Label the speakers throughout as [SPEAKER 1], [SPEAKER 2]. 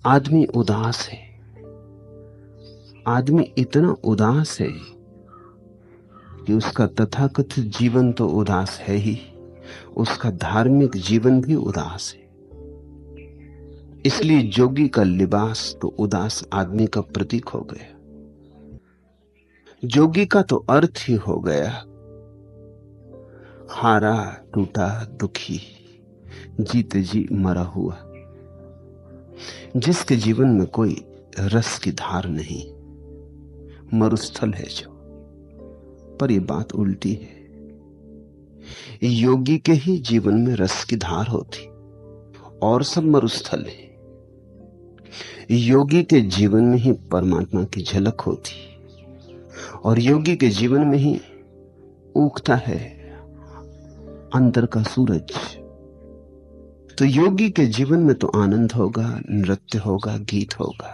[SPEAKER 1] आदमी उदास है। आदमी इतना उदास है कि उसका तथाकथित जीवन तो उदास है ही, उसका धार्मिक जीवन भी उदास है। इसलिए जोगी का लिबास तो उदास आदमी का प्रतीक हो गया। जोगी का तो अर्थ ही हो गया हारा टूटा दुखी, जीते जी मरा हुआ। जिसके जीवन में कोई रस की धार नहीं, मरुस्थल है जो। पर यह बात उल्टी है। योगी के ही जीवन में रस की धार होती और सब मरुस्थल है। योगी के जीवन में ही परमात्मा की झलक होती और योगी के जीवन में ही उगता है अंदर का सूरज। तो योगी के जीवन में तो आनंद होगा, नृत्य होगा, गीत होगा।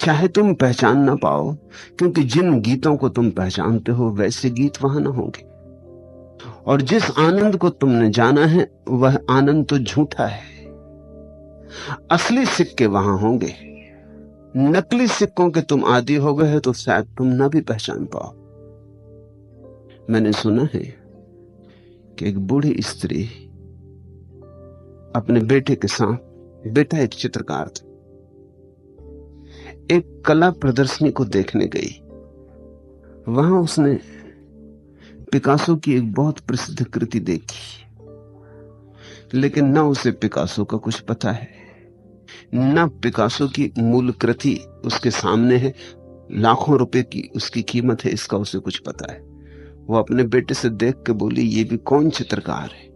[SPEAKER 1] चाहे तुम पहचान ना पाओ, क्योंकि जिन गीतों को तुम पहचानते हो वैसे गीत वहां ना होंगे। और जिस आनंद को तुमने जाना है वह आनंद तो झूठा है। असली सिक्के वहां होंगे। नकली सिक्कों के तुम आदी हो गए तो शायद तुम ना भी पहचान पाओ। मैंने सुना है कि एक बूढ़ी स्त्री अपने बेटे के साथ, बेटा एक चित्रकार था, एक कला प्रदर्शनी को देखने गई। वहां उसने पिकासो की एक बहुत प्रसिद्ध कृति देखी, लेकिन न उसे पिकासो का कुछ पता है, न पिकासो की मूल कृति उसके सामने है। लाखों रुपए की उसकी कीमत है, इसका उसे कुछ पता है। वो अपने बेटे से देख के बोली, ये भी कौन चित्रकार है?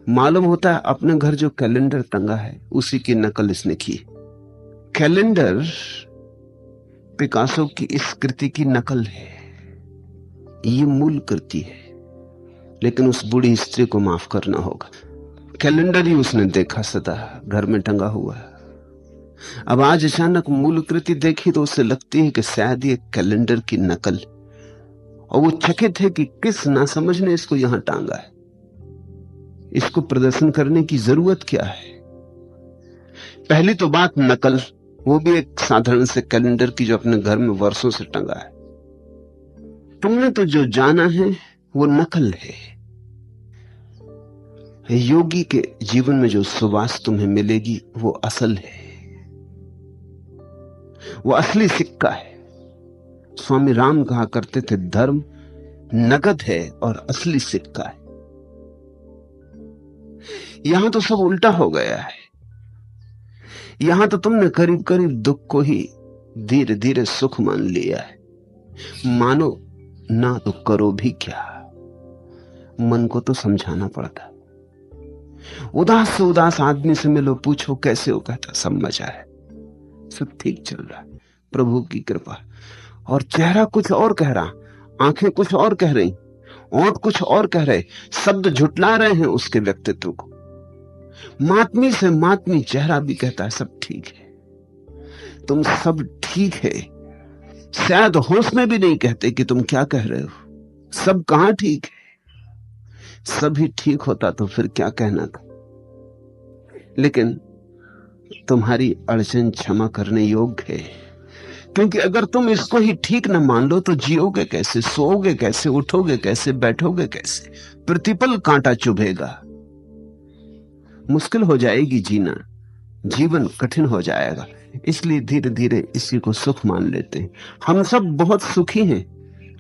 [SPEAKER 1] मालूम होता है अपने घर जो कैलेंडर टंगा है उसी की नकल इसने की। कैलेंडर पिकासो की इस कृति की नकल है, ये मूल कृति है। लेकिन उस बूढ़ी स्त्री को माफ करना होगा, कैलेंडर ही उसने देखा सदा घर में टंगा हुआ है। अब आज अचानक मूल कृति देखी तो उसे लगती है कि शायद ये कैलेंडर की नकल, और वो चकित है कि किस नासमझ ने इसको यहां टांगा है। इसको प्रदर्शन करने की जरूरत क्या है? पहली तो बात नकल, वो भी एक साधारण से कैलेंडर की जो अपने घर में वर्षों से टंगा है। तुमने तो जो जाना है वो नकल है। योगी के जीवन में जो सुवास तुम्हें मिलेगी वो असल है, वो असली सिक्का है। स्वामी राम कहा करते थे, धर्म नगद है और असली सिक्का है। यहां तो सब उल्टा हो गया है। यहां तो तुमने करीब करीब दुख को ही धीरे धीरे सुख मान लिया है। मानो ना तो करो भी क्या, मन को तो समझाना पड़ता। उदास से उदास आदमी से मिलो, पूछो कैसे हो, कहता सब मजा है, सब ठीक चल रहा है, प्रभु की कृपा। और चेहरा कुछ और कह रहा, आंखें कुछ और कह रही, ओंठ कुछ और कह रहे, शब्द झुटला रहे हैं उसके व्यक्तित्व को। मातमी से मातमी चेहरा भी कहता है सब ठीक है, तुम सब ठीक है। शायद होश में भी नहीं कहते कि तुम क्या कह रहे हो। सब कहां ठीक है? सभी ठीक होता तो फिर क्या कहना था। लेकिन तुम्हारी अड़चन क्षमा करने योग्य है, क्योंकि अगर तुम इसको ही ठीक न मान लो तो जियोगे कैसे, सोओगे कैसे, उठोगे कैसे, बैठोगे कैसे? प्रतिपल कांटा चुभेगा, मुश्किल हो जाएगी जीना, जीवन कठिन हो जाएगा। इसलिए धीरे धीरे इसी को सुख मान लेते हैं। हम सब बहुत सुखी हैं,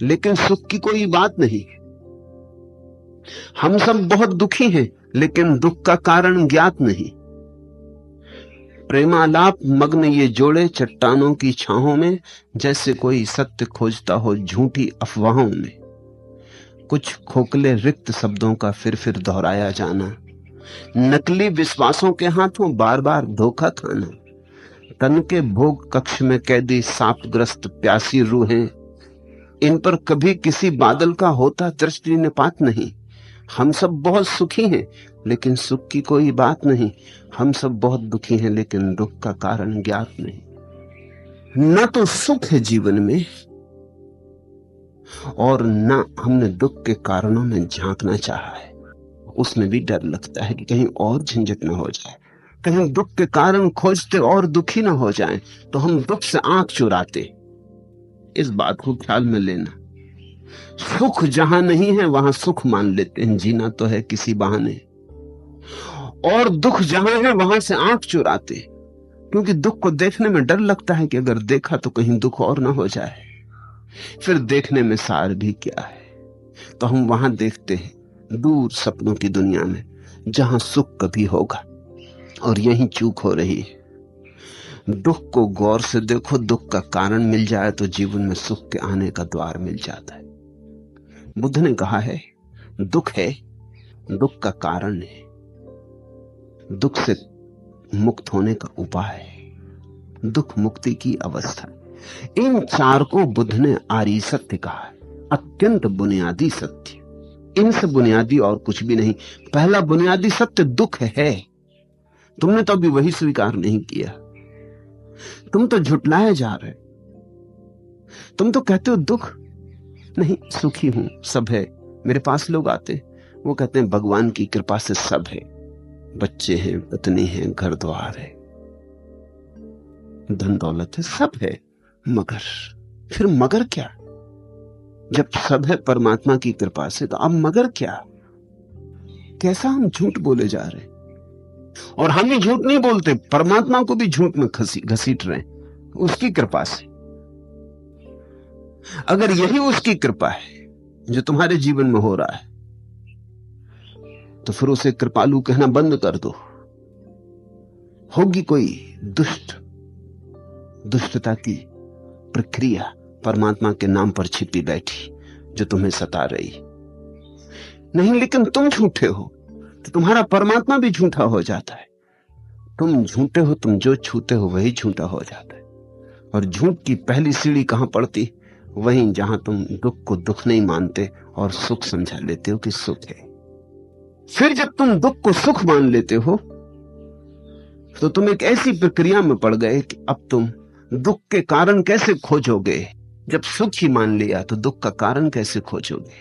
[SPEAKER 1] लेकिन सुख की कोई बात नहीं। हम सब बहुत दुखी हैं, लेकिन दुख का कारण ज्ञात नहीं। प्रेमालाप मग्न ये जोड़े चट्टानों की छाहों में, जैसे कोई सत्य खोजता हो झूठी अफवाहों में। कुछ खोखले रिक्त शब्दों का फिर दोहराया जाना, नकली विश्वासों के हाथों बार बार धोखा खाना, तन के भोग कक्ष में कैदी सापग्रस्त प्यासी रूहें, इन पर कभी किसी बादल का होता दृष्टि निपात नहीं। हम सब बहुत सुखी हैं, लेकिन सुख की कोई बात नहीं। हम सब बहुत दुखी हैं, लेकिन दुख का कारण ज्ञात नहीं। न तो सुख है जीवन में, और न हमने दुख के कारणों में झांकना चाहा है। उसमें भी डर लगता है कि कहीं और झंझट न हो जाए। कहीं दुख के कारण खोजते और दुखी ना हो जाएं, तो हम दुख से आंख चुराते। इस बात को ख्याल में लेना। सुख जहां नहीं है वहां सुख मान लेते हैं, जीना तो है किसी बहाने। और दुख जहां है वहां से आंख चुराते, क्योंकि दुख को देखने में डर लगता है कि अगर देखा तो कहीं दुख और ना हो जाए। फिर देखने में सार भी क्या है, तो हम वहां देखते हैं दूर सपनों की दुनिया में, जहां सुख कभी होगा। और यही चूक हो रही है। दुख को गौर से देखो, दुख का कारण मिल जाए तो जीवन में सुख के आने का द्वार मिल जाता है। बुद्ध ने कहा है, दुख है, दुख का कारण है, दुख से मुक्त होने का उपाय है, दुख मुक्ति की अवस्था। इन चार को बुद्ध ने आर्य सत्य कहा है, अत्यंत बुनियादी सत्य। इनसे बुनियादी और कुछ भी नहीं। पहला बुनियादी सत्य दुख है। तुमने तो अभी वही स्वीकार नहीं किया। तुम तो झुटलाए जा रहे। तुम तो कहते हो दुख नहीं, सुखी हूं, सब है। मेरे पास लोग आते, वो कहते हैं भगवान की कृपा से सब है, बच्चे हैं, पत्नी है, घर द्वार है, धन दौलत है, सब है। मगर फिर मगर क्या? जब सब है परमात्मा की कृपा से, तो अब मगर क्या? कैसा हम झूठ बोले जा रहे हैं। और हम ही झूठ नहीं बोलते, परमात्मा को भी झूठ में घसीट रहे हैं उसकी कृपा से। अगर यही उसकी कृपा है जो तुम्हारे जीवन में हो रहा है, तो फिर उसे कृपालु कहना बंद कर दो। होगी कोई दुष्टता की प्रक्रिया परमात्मा के नाम पर छिपी बैठी जो तुम्हें सता रही नहीं। लेकिन तुम झूठे हो तो तुम्हारा परमात्मा भी झूठा हो जाता है। तुम झूठे हो, तुम जो छूते हो वही झूठा हो जाता है। और झूठ की पहली सीढ़ी कहां पड़ती? वहीं जहां तुम दुख को दुख नहीं मानते और सुख समझा लेते हो कि सुख है। फिर जब तुम दुख को सुख मान लेते हो, तो तुम एक ऐसी प्रक्रिया में पड़ गए कि अब तुम दुख के कारण कैसे खोजोगे। जब सुख ही मान लिया तो दुख का कारण कैसे खोजोगे?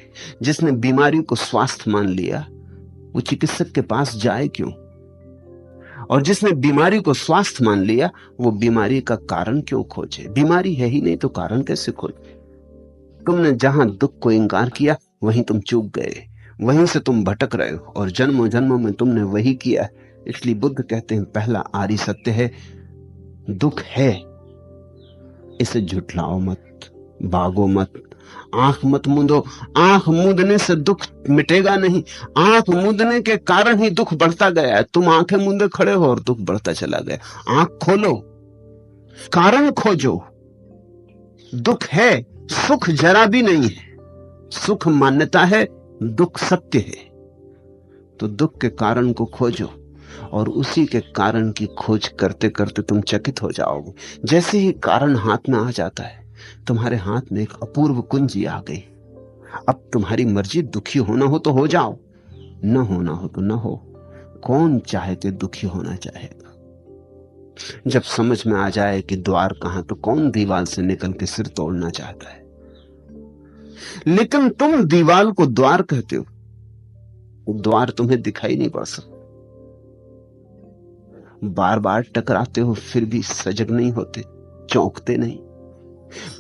[SPEAKER 1] जिसने बीमारी को स्वास्थ्य मान लिया वो चिकित्सक के पास जाए क्यों? और जिसने बीमारी को स्वास्थ्य मान लिया वो बीमारी का कारण क्यों खोजे? बीमारी है ही नहीं तो कारण कैसे खोजे? तुमने जहां दुख को इंकार किया वहीं तुम चूक गए, वहीं से तुम भटक रहे हो, और जन्मों जन्मों में तुमने वही किया। इसलिए बुद्ध कहते हैं पहला आर्य सत्य है दुख है। इसे झुठलाओ मत, भागो मत, आंख मत मूंदो। आंख मूंदने से दुख मिटेगा नहीं, आंख मूंदने के कारण ही दुख बढ़ता गया है। तुम आंखें मूंदे खड़े हो और दुख बढ़ता चला गया। आंख खोलो, कारण खोजो। दुख है, सुख जरा भी नहीं है। सुख मान्यता है, दुख सत्य है। तो दुख के कारण को खोजो, और उसी के कारण की खोज करते करते तुम चकित हो जाओगे। जैसे ही कारण हाथ में आ जाता है, तुम्हारे हाथ में एक अपूर्व कुंजी आ गई। अब तुम्हारी मर्जी, दुखी होना हो तो हो जाओ, न होना हो तो न हो। कौन चाहे कि दुखी होना चाहेगा? जब समझ में आ जाए कि द्वार कहां, तो कौन दीवार से निकल के सिर तोड़ना चाहता है? लेकिन तुम दीवार को द्वार कहते हो, द्वार तुम्हें दिखाई नहीं पड़ सकता। बार बार टकराते हो फिर भी सजग नहीं होते, चौंकते नहीं।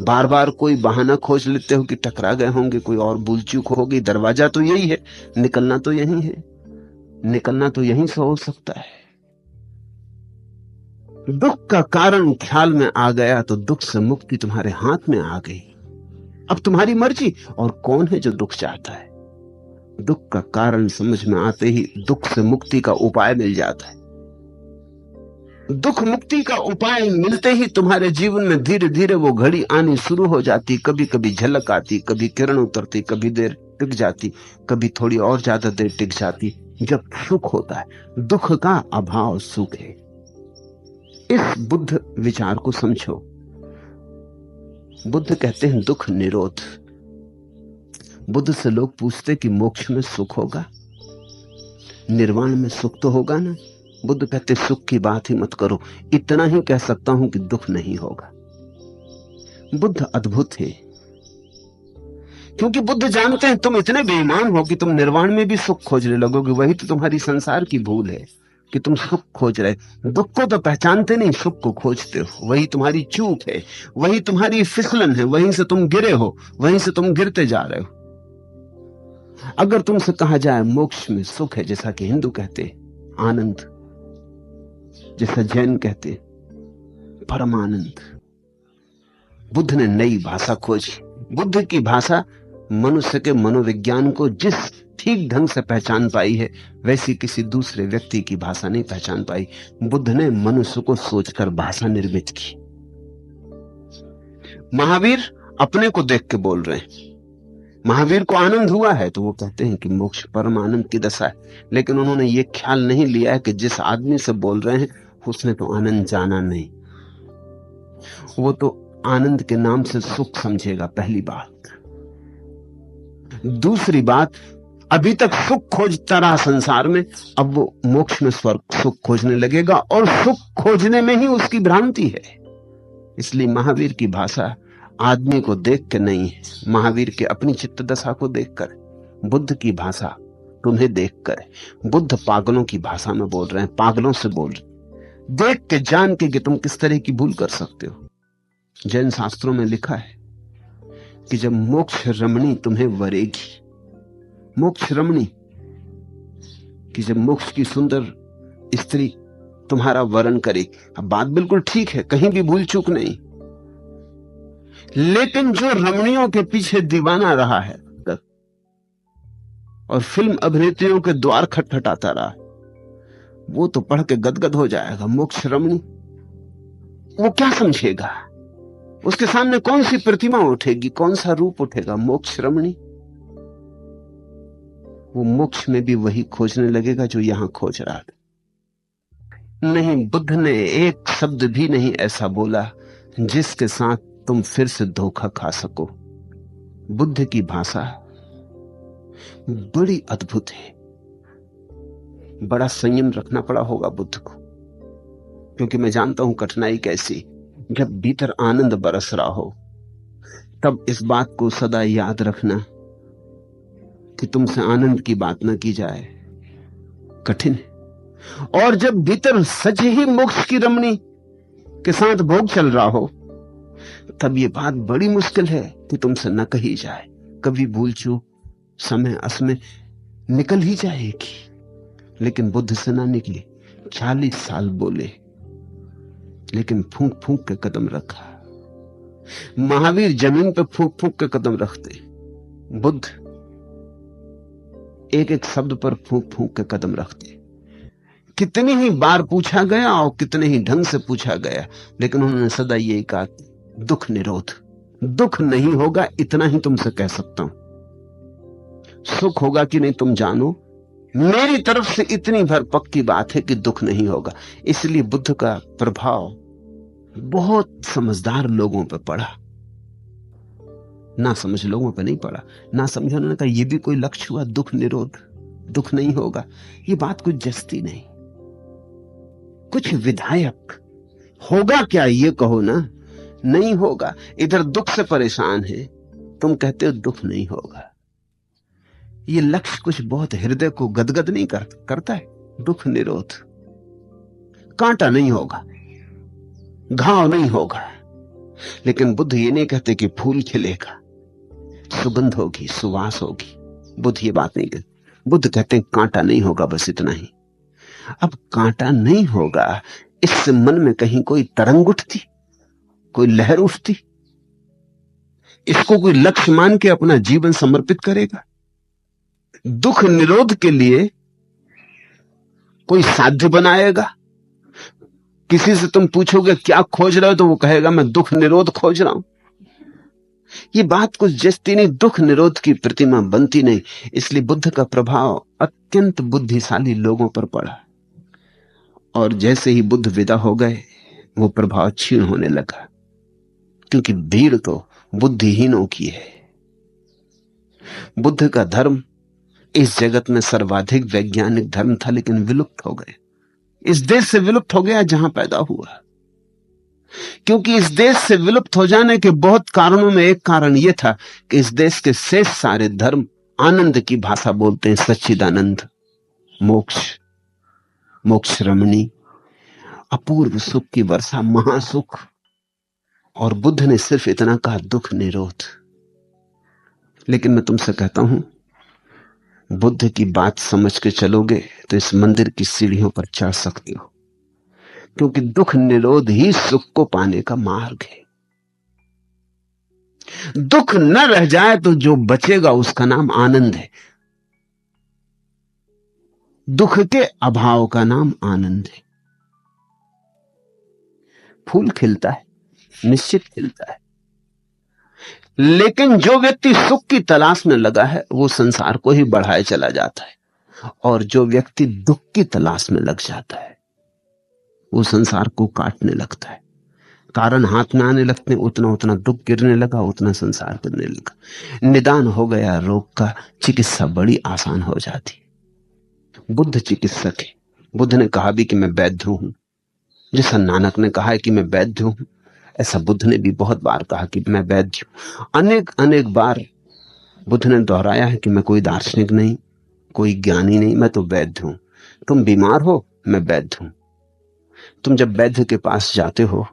[SPEAKER 1] बार बार कोई बहाना खोज लेते हो कि टकरा गए होंगे, कोई और भूल चूक होगी। दरवाजा तो यही है, निकलना तो यही है, निकलना तो यहीं से हो सकता है। दुख का कारण ख्याल में आ गया तो दुख से मुक्ति तुम्हारे हाथ में आ गई। अब तुम्हारी मर्जी। और कौन है जो दुख चाहता है? दुख का कारण समझ में आते ही दुख से मुक्ति का उपाय मिल जाता है। दुख मुक्ति का उपाय मिलते ही तुम्हारे जीवन में धीरे धीरे वो घड़ी आनी शुरू हो जाती। कभी कभी झलक आती, कभी किरण उतरती, कभी देर टिक जाती, कभी थोड़ी और ज्यादा देर टिक जाती। जब सुख होता है, दुख का अभाव सुख है। इस बुद्ध विचार को समझो। बुद्ध कहते हैं दुख निरोध। बुद्ध से लोग पूछते कि मोक्ष में सुख होगा, निर्वाण में सुख तो होगा ना? बुद्ध कहते सुख की बात ही मत करो, इतना ही कह सकता हूं कि दुख नहीं होगा। बुद्ध अद्भुत है, क्योंकि बुद्ध जानते हैं तुम इतने बेईमान हो कि तुम निर्वाण में भी सुख खोजने लगोगे। वही तो तुम्हारी संसार की भूल है। कि तुम सुख खोज रहे, दुख को तो पहचानते नहीं, सुख को खोजते हो। वही तुम्हारी चूक है, वही तुम्हारी फिसलन है, वहीं से तुम गिरे हो, वहीं से तुम गिरते जा रहे हो। अगर तुमसे कहा जाए मोक्ष में सुख है, जैसा कि हिंदू कहते आनंद, जैसा जैन कहते परमानंद, बुद्ध ने नई भाषा खोजी। बुद्ध की भाषा मनुष्य के मनोविज्ञान को जिस ठीक ढंग से पहचान पाई है, वैसी किसी दूसरे व्यक्ति की भाषा नहीं पहचान पाई। बुद्ध ने मनुष्य को सोचकर भाषा निर्मित की। महावीर अपने को देख के बोल रहे हैं। महावीर को आनंद हुआ है तो वो कहते हैं कि मोक्ष परम आनंद की दशा है, लेकिन उन्होंने ये ख्याल नहीं लिया है कि जिस आदमी से बोल रहे हैं उसने तो आनंद जाना नहीं, वो तो आनंद के नाम से सुख समझेगा, पहली बात। दूसरी बात, अभी तक सुख खोजता रहा संसार में, अब वो मोक्ष में स्वर्ग सुख खोजने लगेगा, और सुख खोजने में ही उसकी भ्रांति है। इसलिए महावीर की भाषा आदमी को देख के नहीं है, महावीर के अपनी चित्त दशा को देखकर। बुद्ध की भाषा तुम्हें देखकर। बुद्ध पागलों की भाषा में बोल रहे हैं, पागलों से बोल रहे, देख के जान के कि तुम किस तरह की भूल कर सकते हो। जैन शास्त्रों में लिखा है कि जब मोक्ष रमणी तुम्हें वरेगी, मोक्ष रमणी, कि जब मोक्ष की सुंदर स्त्री तुम्हारा वरण करेगी। अब बात बिल्कुल ठीक है, कहीं भी भूल चूक नहीं, लेकिन जो रमणियों के पीछे दीवाना रहा है और फिल्म अभिनेत्रियों के द्वार खटखटाता रहा, वो तो पढ़ के गदगद हो जाएगा। मोक्ष रमणी, वो क्या समझेगा? उसके सामने कौन सी प्रतिमा उठेगी, कौन सा रूप उठेगा? मोक्ष रमणी। वो मोक्ष में भी वही खोजने लगेगा जो यहां खोज रहा था। नहीं, बुद्ध ने एक शब्द भी नहीं ऐसा बोला जिसके साथ तुम फिर से धोखा खा सको। बुद्ध की भाषा बड़ी अद्भुत है। बड़ा संयम रखना पड़ा होगा बुद्ध को, क्योंकि मैं जानता हूं कठिनाई कैसी। जब भीतर आनंद बरस रहा हो तब इस बात को सदा याद रखना कि तुमसे आनंद की बात न की जाए, कठिन है। और जब भीतर सच ही मोक्ष की रमणी के साथ भोग चल रहा हो, तब ये बात बड़ी मुश्किल है कि तुमसे न कही जाए। कभी भूल चूक समय असमय निकल ही जाएगी, लेकिन बुद्ध से ना निकली। 40 साल बोले, लेकिन फूंक फूंक के कदम रखा। महावीर जमीन पे फूंक फूंक के कदम रखते, बुद्ध एक एक शब्द पर फूंक फूंक के कदम रखते। कितनी ही बार पूछा गया और कितने ही ढंग से पूछा गया, लेकिन उन्होंने सदा यही कहा, दुख निरोध। दुख नहीं होगा, इतना ही तुमसे कह सकता हूं। सुख होगा कि नहीं तुम जानो, मेरी तरफ से इतनी भर पक्की बात है कि दुख नहीं होगा। इसलिए बुद्ध का प्रभाव बहुत समझदार लोगों पर पड़ा, ना समझ लोगों पर नहीं पड़ा। ना समझ उन्होंने कहा यह भी कोई लक्ष्य हुआ, दुख निरोध, दुख नहीं होगा। ये बात कुछ जस्ती नहीं, कुछ विधायक। होगा क्या ये कहो ना, नहीं होगा। इधर दुख से परेशान है, तुम कहते हो दुख नहीं होगा। ये लक्ष्य कुछ बहुत हृदय को गदगद नहीं करता है। दुख निरोध, कांटा नहीं होगा, घाव नहीं होगा। लेकिन बुद्ध ये नहीं कहते कि फूल खिलेगा, सुगंध होगी, सुवास होगी। बुद्ध ये बात नहीं कहते। बुद्ध कहते हैं कांटा नहीं होगा, बस इतना ही। अब कांटा नहीं होगा, इससे मन में कहीं कोई तरंग उठती, कोई लहर उठती, इसको कोई लक्ष्य मान के अपना जीवन समर्पित करेगा। दुख निरोध के लिए कोई साध्य बनाएगा। किसी से तुम पूछोगे क्या खोज रहे हो, तो वो कहेगा मैं दुख निरोध खोज रहा हूं। ये बात कुछ जस्ती नहीं, दुख निरोध की प्रतिमा बनती नहीं। इसलिए बुद्ध का प्रभाव अत्यंत बुद्धिशाली लोगों पर पड़ा, और जैसे ही बुद्ध विदा हो गए वो प्रभाव क्षीण होने लगा, क्योंकि भीड़ तो बुद्धिहीनों की है। बुद्ध का धर्म इस जगत में सर्वाधिक वैज्ञानिक धर्म था, लेकिन विलुप्त हो गए। इस देश से विलुप्त हो गया जहां पैदा हुआ, क्योंकि इस देश से विलुप्त हो जाने के बहुत कारणों में एक कारण यह था कि इस देश के शेष सारे धर्म आनंद की भाषा बोलते हैं, सच्चिदानंद, मोक्ष। मोक्ष रमणी, अपूर्व सुख की वर्षा, महासुख। और बुद्ध ने सिर्फ इतना कहा, दुख निरोध। लेकिन मैं तुमसे कहता हूं, बुद्ध की बात समझ के चलोगे तो इस मंदिर की सीढ़ियों पर चढ़ सकते हो, क्योंकि दुख निरोध ही सुख को पाने का मार्ग है। दुख न रह जाए तो जो बचेगा उसका नाम आनंद है। दुख के अभाव का नाम आनंद है। फूल खिलता है, निश्चित खिलता है, लेकिन जो व्यक्ति सुख की तलाश में लगा है वो संसार को ही बढ़ाए चला जाता है, और जो व्यक्ति दुख की तलाश में लग जाता है वो संसार को काटने लगता है। कारण हाथ में आने लगते हैं, उतना उतना दुख गिरने लगा, उतना संसार गिरने लगा। निदान हो गया रोग का, चिकित्सा बड़ी आसान हो जाती। बुद्ध चिकित्सक है। बुद्ध ने कहा भी कि मैं वैद्य हूं, जैसा नानक ने कहा है कि मैं वैद्य हूं, ऐसा बुद्ध ने भी बहुत बार कहा कि मैं वैद्य हूं। अनेक अनेक बार बुद्ध ने दोहराया है कि मैं कोई दार्शनिक नहीं, कोई ज्ञानी नहीं, मैं तो वैद्य हूं। तुम बीमार हो, मैं वैद्य हूं। तुम जब वैद्य के पास जाते हो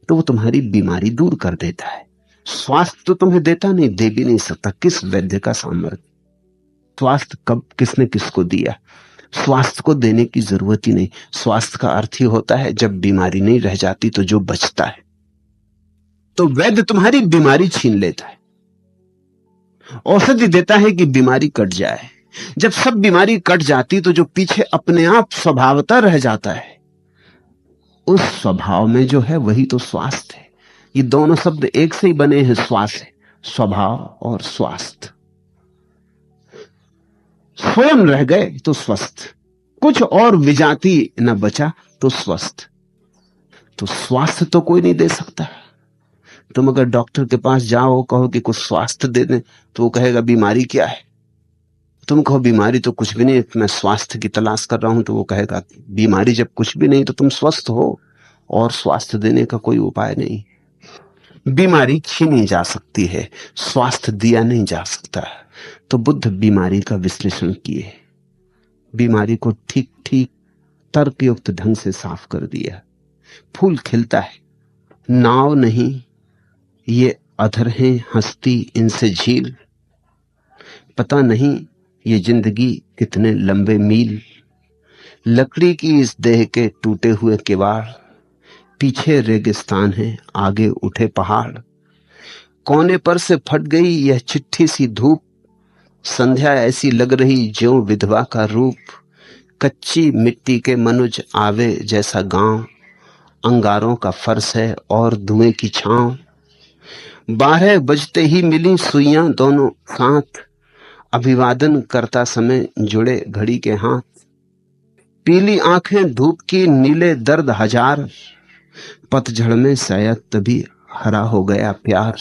[SPEAKER 1] तो वो तुम्हारी बीमारी दूर कर देता है। स्वास्थ्य तो तुम्हें देता नहीं, दे भी नहीं सकता। किस वैद्य का सामर्थ्य? स्वास्थ्य कब किसने किसको दिया? स्वास्थ्य को देने की जरूरत ही नहीं। स्वास्थ्य का अर्थ ही होता है जब बीमारी नहीं रह जाती तो जो बचता है। तो वैद्य तुम्हारी बीमारी छीन लेता है, औषधि देता है कि बीमारी कट जाए। जब सब बीमारी कट जाती तो जो पीछे अपने आप स्वभावतः रह जाता है, उस स्वभाव में जो है वही तो स्वास्थ्य है। ये दोनों शब्द एक से ही बने हैं, स्वास्थ्य, स्वभाव और स्वास्थ्य। स्वयं रह गए तो स्वस्थ, कुछ और विजाति न बचा तो स्वस्थ। तो स्वास्थ्य तो कोई नहीं दे सकता। तुम अगर डॉक्टर के पास जाओ, कहो कि कुछ स्वास्थ्य दे दें, तो वो कहेगा बीमारी क्या है। तुम कहो बीमारी तो कुछ भी नहीं, मैं स्वास्थ्य की तलाश कर रहा हूं, तो वो कहेगा बीमारी जब कुछ भी नहीं तो तुम स्वस्थ हो, और स्वास्थ्य देने का कोई उपाय नहीं। बीमारी छीनी जा सकती है, स्वास्थ्य दिया नहीं जा सकता। तो बुद्ध बीमारी का विश्लेषण किए, बीमारी को ठीक ठीक तर्कयुक्त ढंग से साफ कर दिया। फूल खिलता है, नाव नहीं ये अधर हैं, हंसती इनसे झील। पता नहीं ये जिंदगी कितने लंबे मील। लकड़ी की इस देह के टूटे हुए किवाड़, पीछे रेगिस्तान है, आगे उठे पहाड़। कोने पर से फट गई यह चिट्ठी सी धूप, संध्या ऐसी लग रही ज्यों विधवा का रूप। कच्ची मिट्टी के मनुज आवे जैसा गांव, अंगारों का फर्श है और धुएं की छांव। 12 बजते ही मिली सुइयां दोनों साथ, अभिवादन करता समय जुड़े घड़ी के हाथ। पीली आंखें धूप की, नीले दर्द हजार, पतझड़ में शायद तभी हरा हो गया प्यार।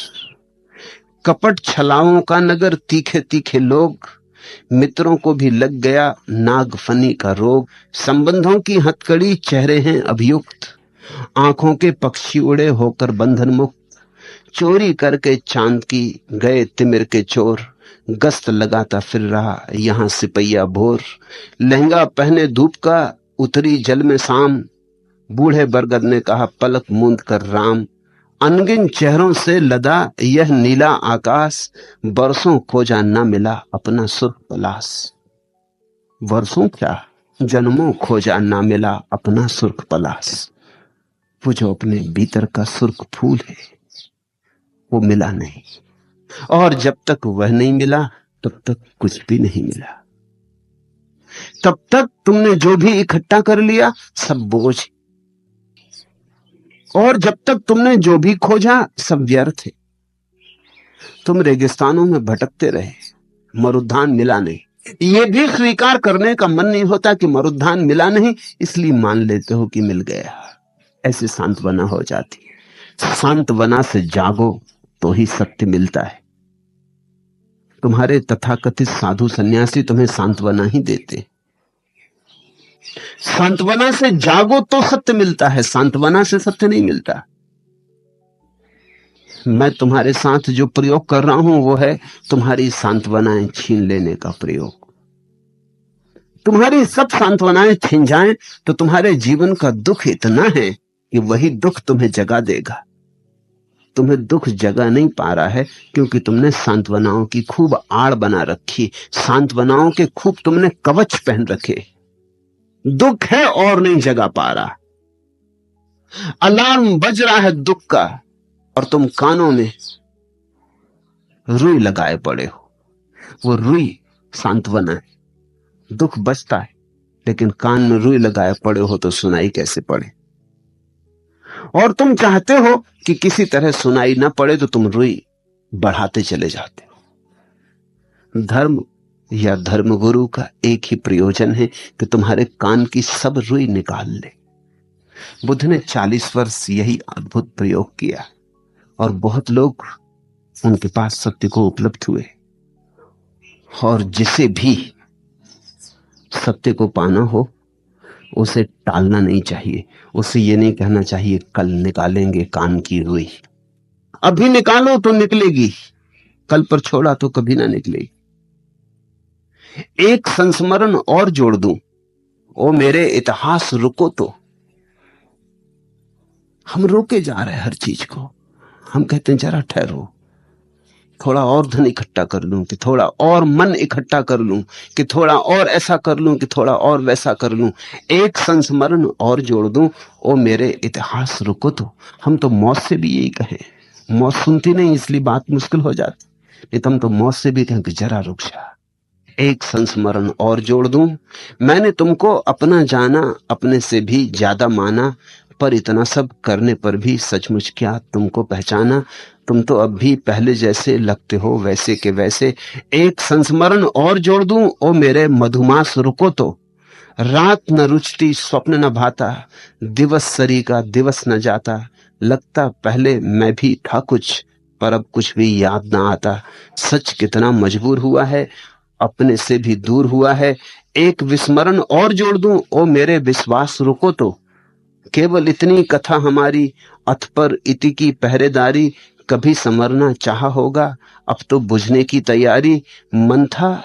[SPEAKER 1] कपट छलाओं का नगर, तीखे तीखे लोग, मित्रों को भी लग गया नागफनी का रोग। संबंधों की हथकड़ी, चेहरे हैं अभियुक्त, आंखों के पक्षी उड़े होकर बंधन मुक्त। चोरी करके चांद की गए तिमिर के चोर, गश्त लगाता फिर रहा यहां सिपैया भोर। लहंगा पहने धूप का, उतरी जल में शाम, बूढ़े बरगद ने कहा पलक मूंद कर राम। अनगिन चेहरों से लदा यह नीला आकाश, बरसों खोजा न मिला अपना सुर्ख पलाश। वर्षों क्या, जन्मों खोजा ना मिला अपना सुर्ख पलाश। वो जो अपने भीतर का सुर्ख फूल है वो मिला नहीं, और जब तक वह नहीं मिला तब तक कुछ भी नहीं मिला। तब तक तुमने जो भी इकट्ठा कर लिया सब बोझ, और जब तक तुमने जो भी खोजा सब व्यर्थ है। तुम रेगिस्तानों में भटकते रहे, मरुद्धान मिला नहीं। ये भी स्वीकार करने का मन नहीं होता कि मरुद्धान मिला नहीं, इसलिए मान लेते हो कि मिल गया। ऐसे सांत्वना हो जाती है। सांत्वना से जागो तो ही सत्य मिलता है। तुम्हारे तथाकथित साधु सन्यासी तुम्हें सांत्वना ही देते। सांत्वना से जागो तो सत्य मिलता है, सांत्वना से सत्य नहीं मिलता। मैं तुम्हारे साथ जो प्रयोग कर रहा हूं वो है तुम्हारी सांत्वनाएं छीन लेने का प्रयोग। तुम्हारी सब सांत्वनाएं छिन जाएं तो तुम्हारे जीवन का दुख इतना है कि वही दुख तुम्हें जगा देगा। तुम्हें दुख जगा नहीं पा रहा है क्योंकि तुमने सांत्वनाओं की खूब आड़ बना रखी, सांत्वनाओं के खूब तुमने कवच पहन रखे। दुख है और नहीं जगा पा रहा, अलार्म बज रहा है दुख का और तुम कानों में रुई लगाए पड़े हो। वो रुई सांत्वना है, दुख बजता है लेकिन कान में रुई लगाए पड़े हो तो सुनाई कैसे पड़े। और तुम चाहते हो कि किसी तरह सुनाई ना पड़े तो तुम रुई बढ़ाते चले जाते हो। धर्म या धर्मगुरु का एक ही प्रयोजन है कि तुम्हारे कान की सब रुई निकाल ले। बुद्ध ने 40 वर्ष यही अद्भुत प्रयोग किया और बहुत लोग उनके पास सत्य को उपलब्ध हुए। और जिसे भी सत्य को पाना हो उसे टालना नहीं चाहिए, उसे ये नहीं कहना चाहिए कल निकालेंगे कान की रुई। अभी निकालो तो निकलेगी, कल पर छोड़ा तो कभी ना निकलेगी। एक संस्मरण और जोड़ दूं, ओ मेरे इतिहास रुको तो। हम रोके जा रहे हैं हर चीज को। हम कहते हैं जरा ठहरो, थोड़ा और धन इकट्ठा कर लूं, कि थोड़ा और मन इकट्ठा कर लूं, कि थोड़ा और ऐसा कर लूं, कि थोड़ा और वैसा कर लूं। एक संस्मरण और जोड़ दूं, ओ मेरे इतिहास रुको तो। हम तो मौत से भी यही कहें, मौत सुनती नहीं इसलिए बात मुश्किल हो जाती, नहीं तो हम तो मौत से भी कहें कि जरा रुक जा। एक संस्मरण और जोड़ दूं, मैंने तुमको अपना जाना, अपने से भी ज्यादा माना, पर इतना सब करने पर भी सचमुच क्या तुमको पहचाना। तुम तो अब भी पहले जैसे लगते हो वैसे के वैसे। एक संस्मरण और जोड़ दूं, ओ मेरे मधुमास रुको तो। रात न रुचती स्वप्न न भाता, दिवस सरी का दिवस न जाता। लगता पहले मैं भी था कुछ, पर अब कुछ भी याद ना आता। सच कितना मजबूर हुआ है, अपने से भी दूर हुआ है। एक विस्मरण और जोड़ दूं, ओ मेरे विश्वास रुको तो। केवल इतनी कथा हमारी, अथ पर इति की पहरेदारी। कभी समरना चाहा होगा, अब तो बुझने की तैयारी। मन था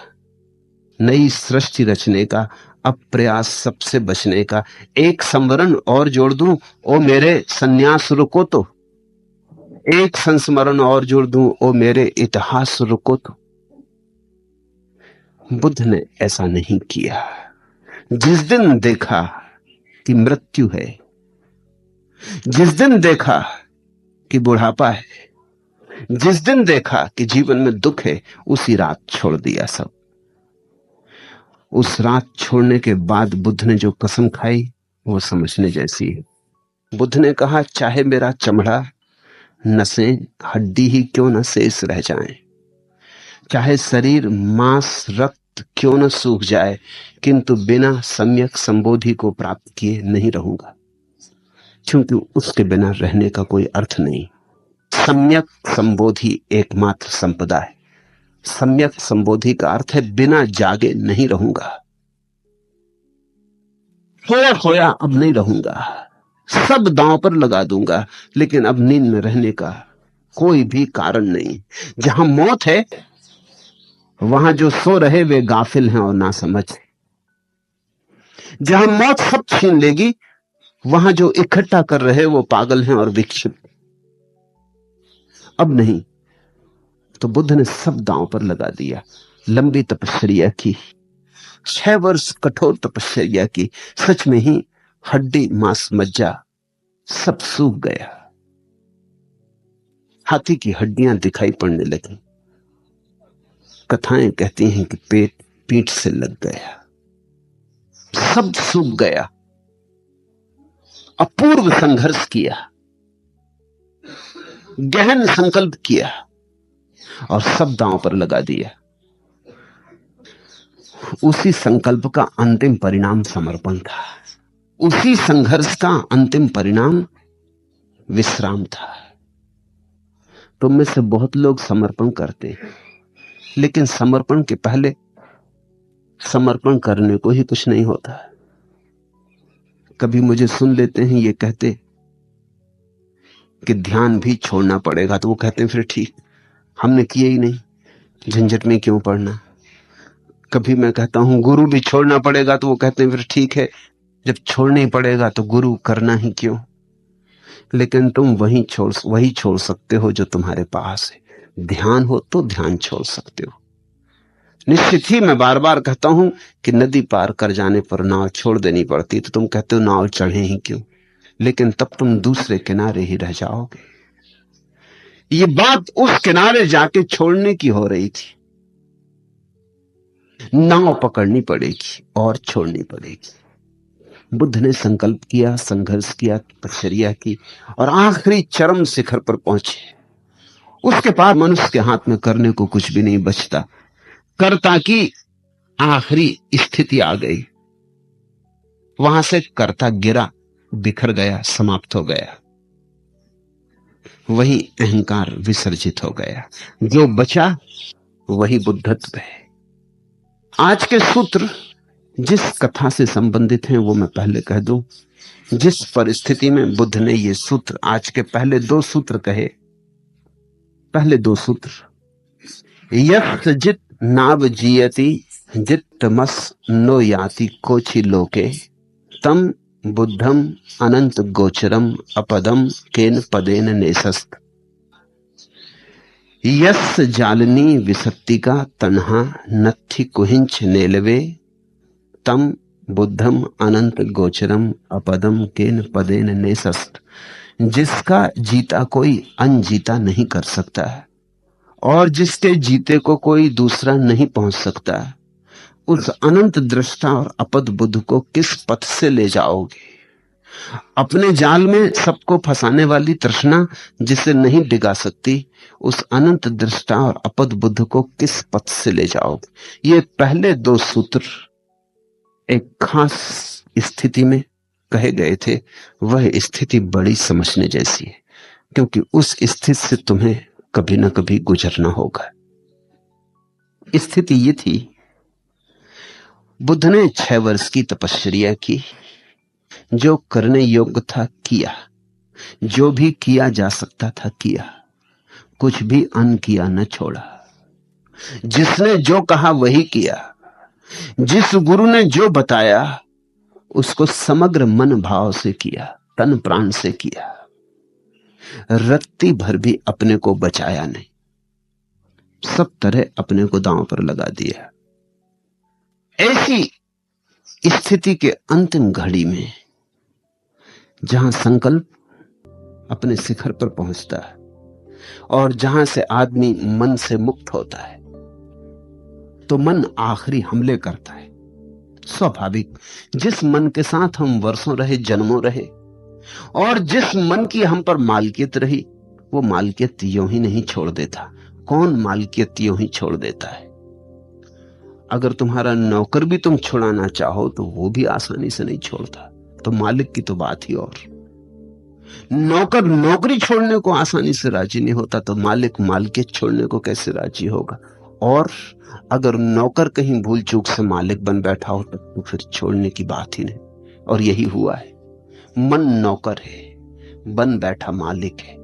[SPEAKER 1] नई सृष्टि रचने का, अब प्रयास सबसे बचने का। एक संवरण और जोड़ दूं, ओ मेरे सन्यास रुको तो। एक संस्मरण और जोड़ दूं, ओ मेरे इतिहास रुको तो। बुद्ध ने ऐसा नहीं किया। जिस दिन देखा कि मृत्यु है, जिस दिन देखा कि बुढ़ापा है, जिस दिन देखा कि जीवन में दुख है, उसी रात छोड़ दिया सब। उस रात छोड़ने के बाद बुद्ध ने जो कसम खाई वो समझने जैसी है। बुद्ध ने कहा, चाहे मेरा चमड़ा, नसें, हड्डी ही क्यों न शेष रह जाएं, चाहे शरीर, मांस, रक्त क्यों न सूख जाए, किंतु बिना सम्यक संबोधि को प्राप्त किए नहीं रहूंगा, क्योंकि उसके बिना रहने का कोई अर्थ नहीं। सम्यक संबोधि एकमात्र संपदा है। सम्यक संबोधि का अर्थ है बिना जागे नहीं रहूंगा। सोया सोया अब नहीं रहूंगा, सब दांव पर लगा दूंगा, लेकिन अब नींद में रहने का कोई भी कारण नहीं। जहां मौत है वहां जो सो रहे वे गाफिल हैं और नासमझ। जहां मौत सब छीन लेगी वहां जो इकट्ठा कर रहे वो पागल हैं और विक्षिप्त। अब नहीं, तो बुद्ध ने सब दांव पर लगा दिया। लंबी तपस्या की, 6 वर्ष कठोर तपस्या की। सच में ही हड्डी, मांस, मज्जा सब सूख गया। हाथी की हड्डियां दिखाई पड़ने लगी। कथाएं कहती हैं कि पेट पीठ से लग गया, सब सूख गया। अपूर्व संघर्ष किया, गहन संकल्प किया और सब दांव पर लगा दिया। उसी संकल्प का अंतिम परिणाम समर्पण था। उसी संघर्ष का अंतिम परिणाम विश्राम था। तुम में से बहुत लोग समर्पण करते हैं, लेकिन समर्पण के पहले समर्पण करने को ही कुछ नहीं होता। कभी मुझे सुन लेते हैं ये कहते कि ध्यान भी छोड़ना पड़ेगा, तो वो कहते हैं फिर ठीक, हमने किए ही नहीं, झंझट में क्यों पड़ना। कभी मैं कहता हूं गुरु भी छोड़ना पड़ेगा, तो वो कहते हैं फिर ठीक है, जब छोड़ना ही पड़ेगा तो गुरु करना ही क्यों। लेकिन तुम वही छोड़ सकते हो जो तुम्हारे पास है। ध्यान हो तो ध्यान छोड़ सकते हो। निश्चित ही मैं बार बार कहता हूं कि नदी पार कर जाने पर नाव छोड़ देनी पड़ती, तो तुम कहते हो नाव चढ़े ही क्यों, लेकिन तब तुम दूसरे किनारे ही रह जाओगे। ये बात उस किनारे जाके छोड़ने की हो रही थी। नाव पकड़नी पड़ेगी और छोड़नी पड़ेगी। बुद्ध ने संकल्प किया, संघर्ष किया, तपश्चर्या की, और आखिरी चरम शिखर पर पहुंचे। उसके बाद मनुष्य के हाथ में करने को कुछ भी नहीं बचता। कर्ता की आखिरी स्थिति आ गई। वहां से कर्ता गिरा, बिखर गया, समाप्त हो गया। वही अहंकार विसर्जित हो गया। जो बचा वही बुद्धत्व है। आज के सूत्र जिस कथा से संबंधित हैं वो मैं पहले कह दूं। जिस परिस्थिति में बुद्ध ने ये सूत्र, आज के पहले 2 सूत्र कहे, पहले 2 सूत्र, यत् जित नाव जियति जित्तमस नो याति कोचि लोके तम बुद्धम अनंत गोचरम अपदम केन पदेन नेसस्त। यस जालनी विसत्तिका तन्हा नत्थि कुहिंच नेलवे तम बुद्धम अनंत गोचरम अपदम केन पदेन नेसस्त। जिसका जीता कोई अनजीता नहीं कर सकता है और जिसके जीते को कोई दूसरा नहीं पहुंच सकता, उस अनंत दृष्टा और अपद बुद्ध को किस पथ से ले जाओगे? अपने जाल में सबको फंसाने वाली तृष्णा जिसे नहीं डिगा सकती, उस अनंत दृष्टा और अपद बुद्ध को किस पथ से ले जाओगे? ये पहले 2 सूत्र एक खास स्थिति में कहे गए थे। वह स्थिति बड़ी समझने जैसी है, क्योंकि उस स्थिति से तुम्हें कभी ना कभी गुजरना होगा। स्थिति ये थी, बुद्ध ने 6 वर्ष की तपश्चर्या की, जो करने योग्य था किया, जो भी किया जा सकता था किया, कुछ भी अन किया न छोड़ा। जिसने जो कहा वही किया, जिस गुरु ने जो बताया उसको समग्र मन भाव से किया, तन प्राण से किया। रत्ती भर भी अपने को बचाया नहीं, सब तरह अपने को दांव पर लगा दिया। ऐसी स्थिति के अंतिम घड़ी में जहां संकल्प अपने शिखर पर पहुंचता है और जहां से आदमी मन से मुक्त होता है, तो मन आखिरी हमले करता है। स्वाभाविक, जिस मन के साथ हम वर्षों रहे, जन्मों रहे, और जिस मन की हम पर मालकियत रही, वो मालकियत यूं ही नहीं छोड़ देता। कौन मालकियत यूं ही छोड़ देता है? अगर तुम्हारा नौकर भी तुम छुड़ाना चाहो तो वो भी आसानी से नहीं छोड़ता, तो मालिक की तो बात ही और। नौकर नौकरी छोड़ने को आसानी से राजी नहीं होता, तो मालिक मालकियत छोड़ने को कैसे राजी होगा? और अगर नौकर कहीं भूल चूक से मालिक बन बैठा हो तो फिर छोड़ने की बात ही नहीं। और यही हुआ है। मन नौकर है, बन बैठा मालिक है।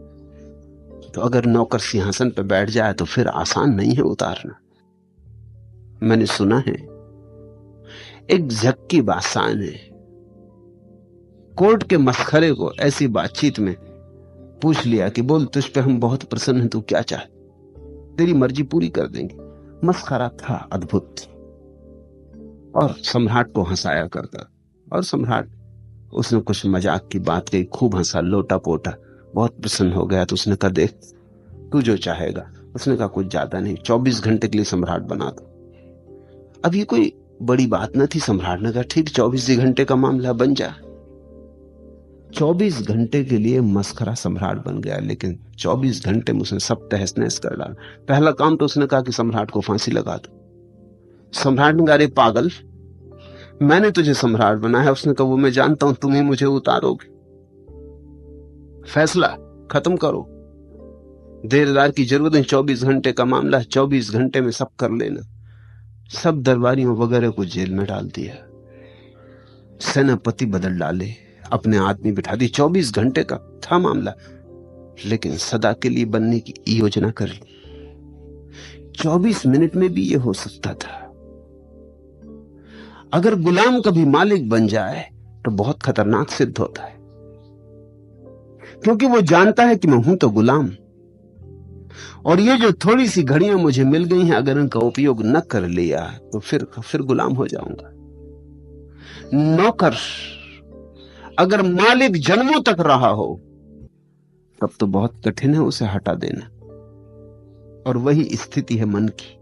[SPEAKER 1] तो अगर नौकर सिंहासन पर बैठ जाए तो फिर आसान नहीं है उतारना। मैंने सुना है एक झक्की बादशाह ने कोर्ट के मसखरे को ऐसी बातचीत में पूछ लिया कि बोल, तुझ पे हम बहुत प्रसन्न हैं, तू क्या चाहे, तेरी मर्जी पूरी कर देंगे। मसखरा था अद्भुत, और सम्राट को हंसाया करता। और सम्राट, उसने कुछ मजाक की बात कही, खूब हंसा, लोटा पोटा, बहुत प्रसन्न हो गया। तो उसने कहा, देख तू जो चाहेगा। उसने कहा, कुछ ज्यादा नहीं, 24 घंटे के लिए सम्राट बना दो। अब ये कोई बड़ी बात न थी। सम्राट ने कहा, ठीक, 24 घंटे का मामला, बन जा। 24 घंटे के लिए मस्खरा सम्राट बन गया, लेकिन 24 घंटे में उसने सब तहस नहस कर डाला। पहला काम तो उसने कहा कि सम्राट को फांसी लगा दो। सम्राट ने कहा, अरे पागल, मैंने तुझे सम्राट बनाया। उसने कहा, वो मैं जानता हूं, तुम ही मुझे उतारोगे। फैसला खत्म करो, देरदार की जरूरत नहीं, 24 घंटे का मामला, 24 घंटे में सब कर लेना। सब दरबारियों वगैरह को जेल में डाल दिया, सेनापति बदल डाले, अपने आदमी बिठा दी। 24 घंटे का था मामला, लेकिन सदा के लिए बनने की योजना कर ली। 24 मिनट में भी ये हो सकता था। अगर गुलाम कभी मालिक बन जाए तो बहुत खतरनाक सिद्ध होता है, क्योंकि वो जानता है कि मैं हूं तो गुलाम, और ये जो थोड़ी सी घड़ियां मुझे मिल गई हैं, अगर इनका उपयोग न कर लिया तो फिर गुलाम हो जाऊंगा। नौकर अगर मालिक जन्मों तक रहा हो तब तो बहुत कठिन है उसे हटा देना, और वही स्थिति है मन की।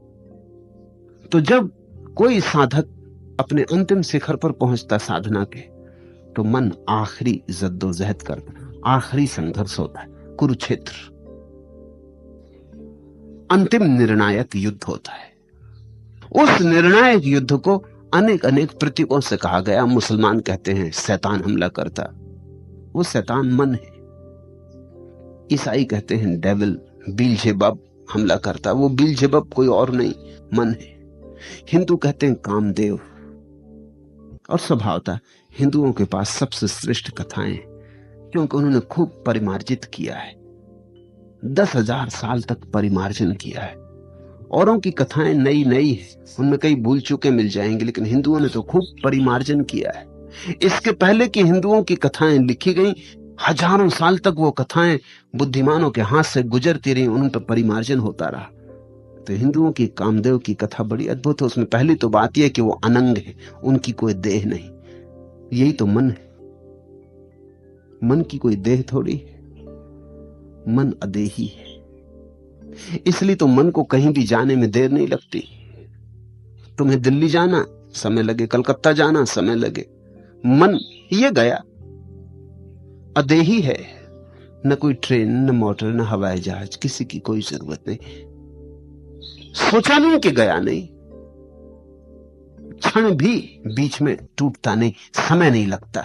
[SPEAKER 1] तो जब कोई साधक अपने अंतिम शिखर पर पहुंचता साधना के, तो मन आखिरी जद्दोजहद करता, आखिरी संघर्ष होता है, कुरुक्षेत्र, अंतिम निर्णायक युद्ध होता है। उस निर्णायक युद्ध को अनेक अनेक प्रतीकों से कहा गया। मुसलमान कहते हैं शैतान हमला करता, वो शैतान मन है। ईसाई कहते हैं डेविल, बीलजेबब हमला करता, वो बीलजेबब कोई और नहीं, मन है। हिंदू कहते हैं कामदेव। और स्वभावतः हिंदुओं के पास सबसे श्रेष्ठ कथाएं, क्योंकि उन्होंने खूब परिमार्जित किया है, 10,000 साल तक परिमार्जन किया है। औरों की कथाएं नई नई है, उनमें कई भूल चूके मिल जाएंगे, लेकिन हिंदुओं ने तो खूब परिमार्जन किया है। इसके पहले कि हिंदुओं की कथाएं लिखी गई, हजारों साल तक वो कथाएं बुद्धिमानों के हाथ से गुजरती रही, उन पर परिमार्जन होता रहा। तो हिंदुओं की कामदेव की कथा बड़ी अद्भुत है। उसमें पहली तो बात यह कि वो अनंग है, उनकी कोई देह नहीं। यही तो मन है, मन की कोई देह थोड़ी है, मन अदेही है। इसलिए तो मन को कहीं भी जाने में देर नहीं लगती। तुम्हें दिल्ली जाना समय लगे, कलकत्ता जाना समय लगे, मन ये गया, अदेही है। न कोई ट्रेन, न मोटर, न हवाई जहाज, किसी की कोई जरूरत नहीं। सोचा नहीं कि गया नहीं, क्षण भी बीच में टूटता नहीं, समय नहीं लगता।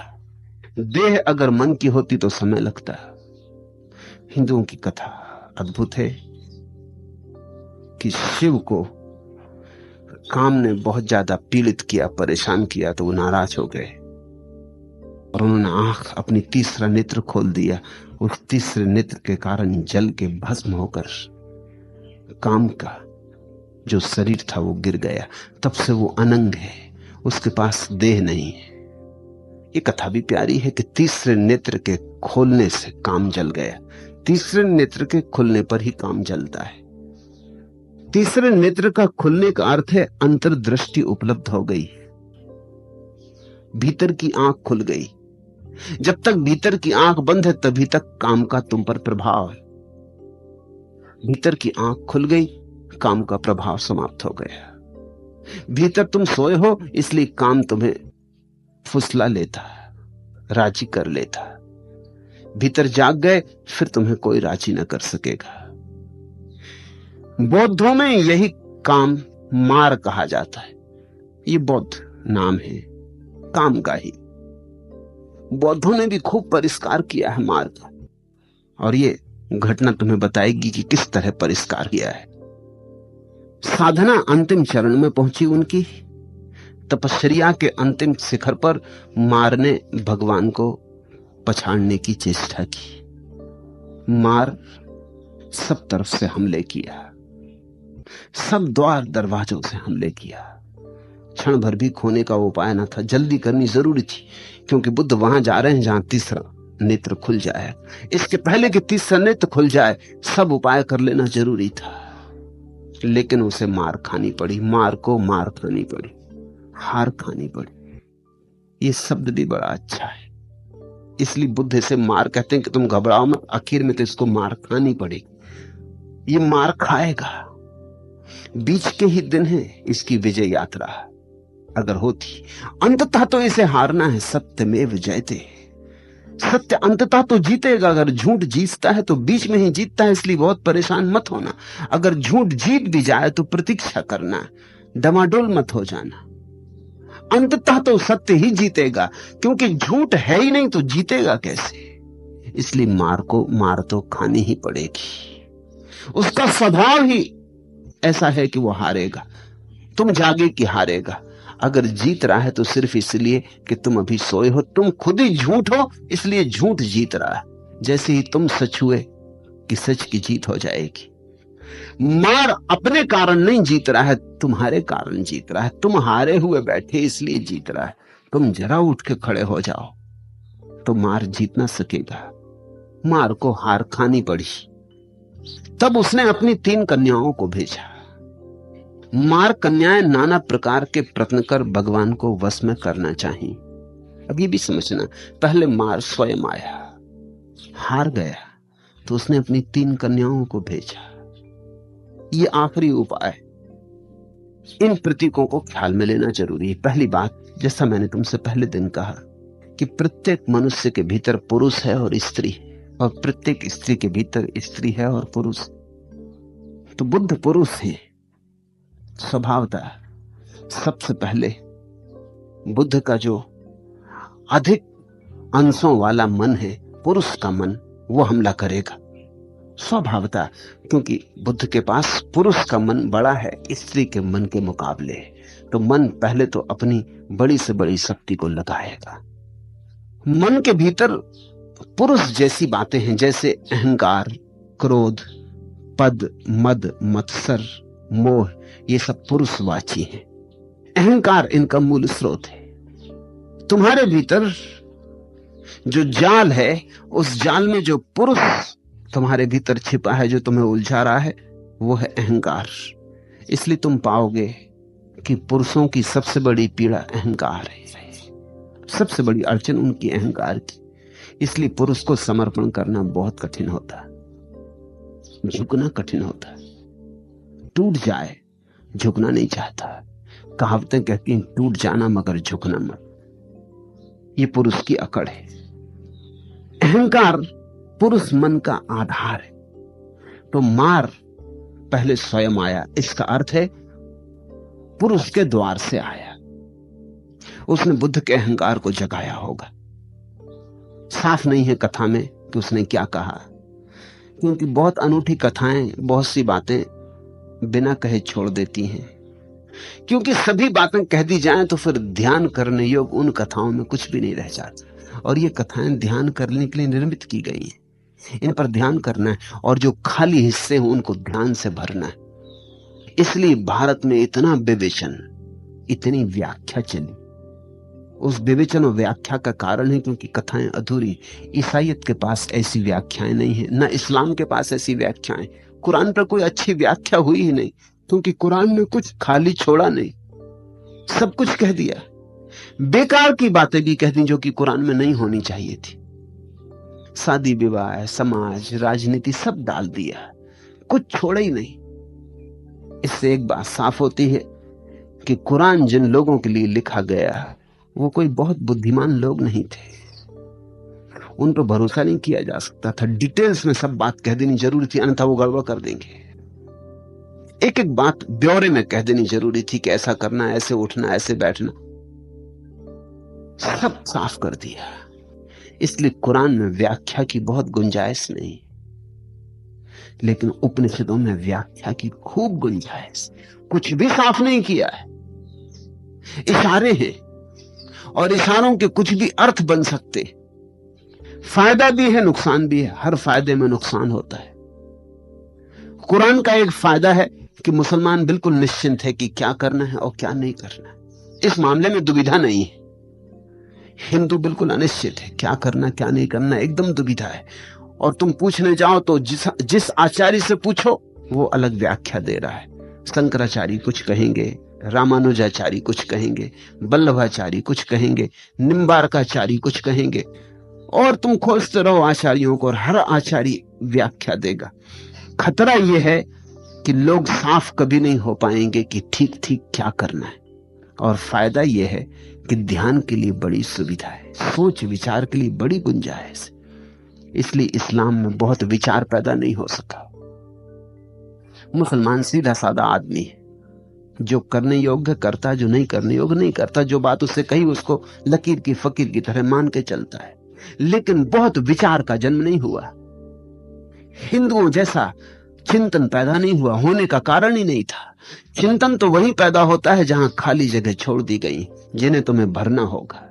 [SPEAKER 1] देह अगर मन की होती तो समय लगता। हिंदुओं की कथा अद्भुत है कि शिव को काम ने बहुत ज्यादा पीड़ित किया, परेशान किया, तो वो नाराज हो गए और उन्होंने आंख, अपनी तीसरा नेत्र खोल दिया। उस तीसरे नेत्र के कारण जल के भस्म होकर काम का जो शरीर था वो गिर गया। तब से वो अनंग है, उसके पास देह नहीं है। ये कथा भी प्यारी है कि तीसरे नेत्र के खोलने से काम जल गया। तीसरे नेत्र के खुलने पर ही काम जलता है। तीसरे नेत्र का खुलने का अर्थ है अंतर्दृष्टि उपलब्ध हो गई, भीतर की आंख खुल गई। जब तक भीतर की आंख बंद है तभी तक काम का तुम पर प्रभाव है। भीतर की आंख खुल गई, काम का प्रभाव समाप्त हो गया। भीतर तुम सोए हो इसलिए काम तुम्हें फुसला लेता, राजी कर लेता। भीतर जाग गए फिर तुम्हें कोई राजी न कर सकेगा। बौद्धों में यही काम मार कहा जाता है। ये बौद्ध नाम है काम का ही। बौद्धों ने भी खूब परिष्कार किया है मार का, और ये घटना तुम्हें बताएगी कि किस तरह परिष्कार किया है। साधना अंतिम चरण में पहुंची उनकी, तपश्चर्या के अंतिम शिखर पर मार ने भगवान को पछाड़ने की चेष्टा की। मार सब तरफ से हमले किया, सब द्वार दरवाजों से हमले किया। क्षण भर भी खोने का उपाय न था, जल्दी करनी जरूरी थी, क्योंकि बुद्ध वहां जा रहे हैं जहां तीसरा नेत्र खुल जाए। इसके पहले कि तीसरा नेत्र खुल जाए सब उपाय कर लेना जरूरी था। लेकिन उसे मार खानी पड़ी, मार को मार खानी पड़ी, हार खानी पड़ी। ये शब्द भी बड़ा अच्छा है, इसलिए बुद्ध इसे मार कहते हैं कि तुम घबराओ मत, आखिर में तो इसको मार खानी पड़ेगी। ये मार खाएगा। बीच के ही दिन है इसकी विजय यात्रा अगर होती, अंततः तो इसे हारना है। सत्यमेव जयते, सत्य अंततः तो जीतेगा। अगर झूठ जीतता है तो बीच में ही जीतता है, इसलिए बहुत परेशान मत होना। अगर झूठ जीत भी जाए तो प्रतीक्षा करना, डमाडोल मत हो जाना। अंततः तो सत्य ही जीतेगा, क्योंकि झूठ है ही नहीं तो जीतेगा कैसे। इसलिए मार को मार तो खानी ही पड़ेगी। उसका स्वभाव ही ऐसा है कि वो हारेगा। तुम जागे कि हारेगा। अगर जीत रहा है तो सिर्फ इसलिए कि तुम अभी सोए हो, तुम खुद ही झूठ हो, इसलिए झूठ जीत रहा है। जैसे ही तुम सच हुए कि सच की जीत हो जाएगी। मार अपने कारण नहीं जीत रहा है, तुम्हारे कारण जीत रहा है। तुम हारे हुए बैठे इसलिए जीत रहा है। तुम जरा उठ के खड़े हो जाओ तो मार जीत ना सकेगा। मार को हार खानी पड़ी। तब उसने अपनी 3 कन्याओं को भेजा। मार कन्याएं नाना प्रकार के प्रश्न कर भगवान को वश में करना चाहिए। अब ये भी समझना, पहले मार स्वयं आया, हार गया तो उसने अपनी 3 कन्याओं को भेजा। ये आखिरी उपाय। इन प्रतीकों को ख्याल में लेना जरूरी है। पहली बात, जैसा मैंने तुमसे पहले दिन कहा कि प्रत्येक मनुष्य के भीतर पुरुष है और स्त्री है, और प्रत्येक स्त्री के भीतर स्त्री है और पुरुष। तो बुद्ध पुरुष है स्वभावतः। सबसे पहले बुद्ध का जो अधिक अंशों वाला मन है, पुरुष का मन, वो हमला करेगा स्वभावतः, क्योंकि बुद्ध के पास पुरुष का मन बड़ा है स्त्री के मन के मुकाबले। तो मन पहले तो अपनी बड़ी से बड़ी शक्ति को लगाएगा। मन के भीतर पुरुष जैसी बातें हैं, जैसे अहंकार, क्रोध, पद, मद, मत्सर, मोह, ये सब पुरुषवाची हैं। अहंकार इनका मूल स्रोत है। तुम्हारे भीतर जो जाल है, उस जाल में जो पुरुष तुम्हारे भीतर छिपा है, जो तुम्हें उलझा रहा है, वो है अहंकार। इसलिए तुम पाओगे कि पुरुषों की सबसे बड़ी पीड़ा अहंकार है, सबसे बड़ी अड़चन उनकी अहंकार की। इसलिए पुरुष को समर्पण करना बहुत कठिन होता है, झुकना कठिन होता है। टूट जाए, झुकना नहीं चाहता। कहावतें कहती हैं टूट जाना मगर झुकना मत। ये पुरुष की अकड़ है। अहंकार पुरुष मन का आधार है। तो मार पहले स्वयं आया, इसका अर्थ है पुरुष के द्वार से आया। उसने बुद्ध के अहंकार को जगाया होगा। साफ नहीं है कथा में कि उसने क्या कहा, क्योंकि बहुत अनूठी कथाएं, बहुत सी बातें बिना कहे छोड़ देती हैं। क्योंकि सभी बातें कह दी जाएं तो फिर ध्यान करने योग्य उन कथाओं में कुछ भी नहीं रह जाता। और ये कथाएं ध्यान करने के लिए निर्मित की गई हैं। इन पर ध्यान करना है और जो खाली हिस्से हैं उनको ध्यान से भरना है। इसलिए भारत में इतना विवेचन, इतनी व्याख्या चली। उस विवेचन और व्याख्या का कारण है क्योंकि कथाएं अधूरी। ईसाईयत के पास ऐसी व्याख्याएं नहीं है, न इस्लाम के पास ऐसी व्याख्याएं। कुरान पर कोई अच्छी व्याख्या हुई ही नहीं, क्योंकि कुरान ने कुछ खाली छोड़ा नहीं, सब कुछ कह दिया। बेकार की बातें भी कह दी जो कि कुरान में नहीं होनी चाहिए थी। शादी विवाह, समाज, राजनीति सब डाल दिया, कुछ छोड़ा ही नहीं। इससे एक बात साफ होती है कि कुरान जिन लोगों के लिए लिखा गया वो कोई बहुत बुद्धिमान लोग नहीं थे। उन पर भरोसा नहीं किया जा सकता था। डिटेल्स में सब बात कह देनी जरूरी थी, अन्यथा वो गड़बड़ कर देंगे। एक एक बात ब्यौरे में कह देनी जरूरी थी कि ऐसा करना, ऐसे उठना, ऐसे बैठना, सब साफ कर दिया। इसलिए कुरान में व्याख्या की बहुत गुंजाइश नहीं, लेकिन उपनिषदों में व्याख्या की खूब गुंजाइश। कुछ भी साफ नहीं किया है, इशारे हैं और इशारों के कुछ भी अर्थ बन सकते। फायदा भी है, नुकसान भी है। हर फायदे में नुकसान होता है। कुरान का एक फायदा है कि मुसलमान बिल्कुल निश्चिंत है कि क्या करना है और क्या नहीं करना है। इस मामले में दुविधा नहीं है। हिंदू बिल्कुल अनिश्चित है, क्या करना क्या नहीं करना, एकदम दुविधा है। और तुम पूछने जाओ तो जिस आचार्य से पूछो वो अलग व्याख्या दे रहा है। शंकराचार्य कुछ कहेंगे, रामानुजाचार्य कुछ कहेंगे, वल्लभाचार्य कुछ कहेंगे, निम्बारकाचार्य कुछ कहेंगे, और तुम खोजते रहो आचार्यों को और हर आचार्य व्याख्या देगा। खतरा यह है कि लोग साफ कभी नहीं हो पाएंगे कि ठीक ठीक क्या करना है। और फायदा यह है कि ध्यान के लिए बड़ी सुविधा है, सोच विचार के लिए बड़ी गुंजाइश। इसलिए इस्लाम में बहुत विचार पैदा नहीं हो सका। मुसलमान सीधा साधा आदमी है, जो करने योग्य करता, जो नहीं करने योग्य नहीं करता। जो बात उससे कही उसको लकीर की फकीर की तरह मान के चलता है, लेकिन बहुत विचार का जन्म नहीं हुआ। हिंदुओं जैसा चिंतन पैदा नहीं हुआ, होने का कारण ही नहीं था। चिंतन तो वहीं पैदा होता है जहां खाली जगह छोड़ दी गई, जिन्हें तुम्हें भरना होगा।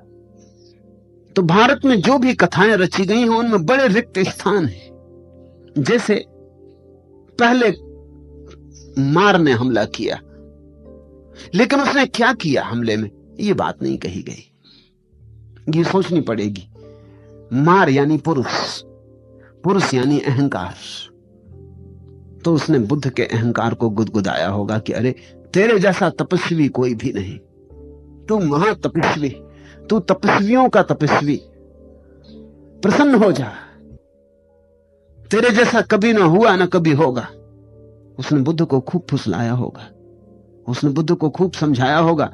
[SPEAKER 1] तो भारत में जो भी कथाएं रची गई हैं उनमें बड़े रिक्त स्थान हैं। जैसे पहले मार ने हमला किया, लेकिन उसने क्या किया हमले में, ये बात नहीं कही गई। ये सोचनी पड़ेगी। मार यानी पुरुष, पुरुष यानी अहंकार। तो उसने बुद्ध के अहंकार को गुदगुदाया होगा कि अरे तेरे जैसा तपस्वी कोई भी नहीं, तू महातपस्वी, तू तपस्वियों का तपस्वी, प्रसन्न हो जा, तेरे जैसा कभी ना हुआ ना कभी होगा। उसने बुद्ध को खूब फुसलाया होगा, उसने बुद्ध को खूब समझाया होगा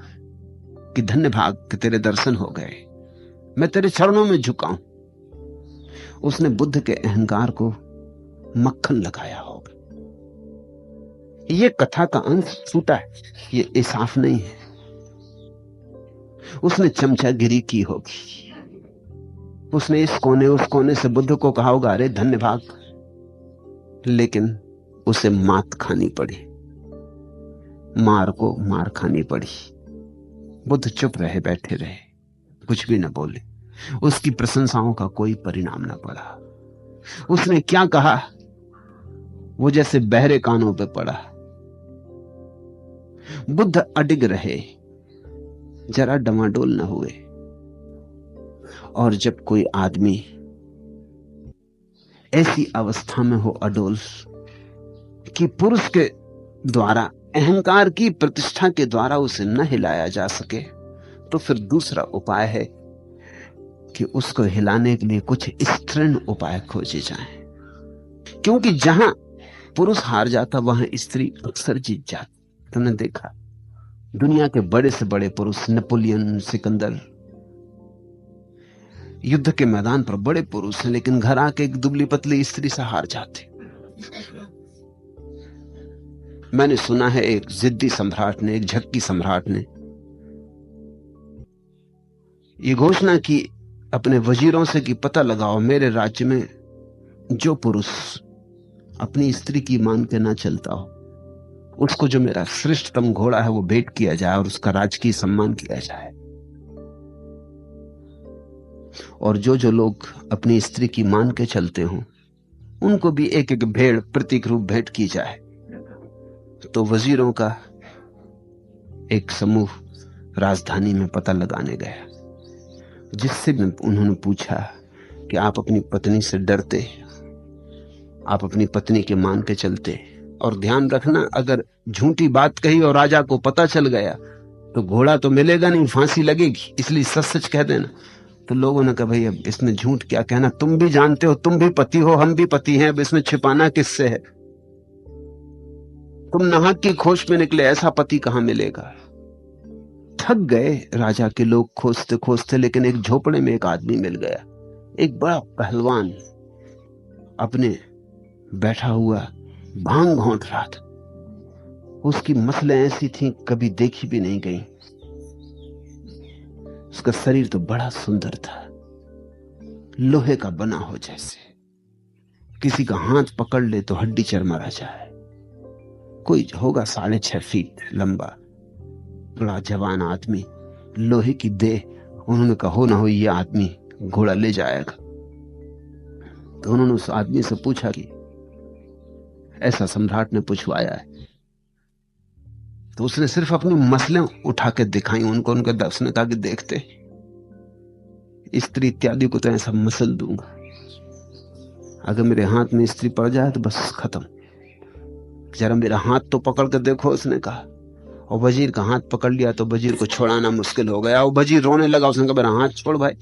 [SPEAKER 1] कि धन्य भाग कि तेरे दर्शन हो गए, मैं तेरे चरणों में झुका हूं। उसने बुद्ध के अहंकार को मक्खन लगाया होगा। ये कथा का अंश छूटा है, ये साफ नहीं है। उसने चमचागिरी की होगी, उसने इस कोने उस कोने से बुद्ध को कहा होगा अरे धन्य भाग, लेकिन उसे मात खानी पड़ी, मार को मार खानी पड़ी। बुद्ध चुप रहे, बैठे रहे, कुछ भी न बोले। उसकी प्रशंसाओं का कोई परिणाम न पड़ा। उसने क्या कहा वो जैसे बहरे कानों पे पड़ा। बुद्ध अडिग रहे, जरा डमाडोल न हुए। और जब कोई आदमी ऐसी अवस्था में हो अडोल कि पुरुष के द्वारा, अहंकार की प्रतिष्ठा के द्वारा उसे न हिलाया जा सके, तो फिर दूसरा उपाय है कि उसको हिलाने के लिए कुछ स्त्रीण उपाय खोजे जाएं। क्योंकि जहां पुरुष हार जाता वहां स्त्री अक्सर जीत जाती। तुमने देखा दुनिया के बड़े से बड़े पुरुष, नेपोलियन, सिकंदर, युद्ध के मैदान पर बड़े पुरुष हैं, लेकिन घर आके एक दुबली पतली स्त्री से हार जाते। मैंने सुना है एक जिद्दी सम्राट ने, एक झक्की सम्राट ने ये घोषणा की अपने वजीरों से कि पता लगाओ मेरे राज्य में जो पुरुष अपनी स्त्री की मान के ना चलता हो, उसको जो मेरा श्रेष्ठतम घोड़ा है वो भेंट किया जाए और उसका राजकीय सम्मान किया जाए। और जो जो लोग अपनी स्त्री की मान के चलते हों उनको भी एक एक भेड़ प्रतीक रूप भेंट की जाए। तो वजीरों का एक समूह राजधानी में पता लगाने गया, जिससे उन्होंने पूछा कि आप अपनी पत्नी से डरते, आप अपनी पत्नी के मान के चलते, और ध्यान रखना अगर झूठी बात कही और राजा को पता चल गया तो घोड़ा तो मिलेगा नहीं, फांसी लगेगी, इसलिए सच सच कह देना। तो लोगों ने कहा भाई अब इसमें झूठ क्या कहना, तुम भी जानते हो, तुम भी पति हो, हम भी पति हैं, अब इसमें छिपाना किससे है। तुम नाहक की खोज में निकले, ऐसा पति कहां मिलेगा। थक गए राजा के लोग खोजते खोजते, लेकिन एक झोपड़े में एक आदमी मिल गया, एक बड़ा पहलवान अपने बैठा हुआ भांग घोंट रहा था। उसकी मसलें ऐसी थीं कभी देखी भी नहीं गई। उसका शरीर तो बड़ा सुंदर था, लोहे का बना हो जैसे, किसी का हाथ पकड़ ले तो हड्डी चरमरा जाए। कोई होगा 6.5 फीट लंबा, बड़ा जवान आदमी, लोहे की देह। उन्होंने कहा हो ना हो ये आदमी घोड़ा ले जाएगा। तो उन्होंने उस आदमी से पूछा कि ऐसा सम्राट ने पूछवाया है। तो उसने सिर्फ अपनी मसलें उठा के दिखाई उनको। उनके दर्शन ने कहा कि देखते स्त्री इत्यादि को तो ऐसा मसल दूंगा, अगर मेरे हाथ में स्त्री पड़ जाए तो बस खत्म, जरा मेरा हाथ तो पकड़ कर देखो, उसने कहा। और वजीर का हाथ पकड़ लिया तो वजीर को छोड़ाना मुश्किल हो गया। और वजीर रोने लगा, उसने कहा मेरा हाथ छोड़ भाई,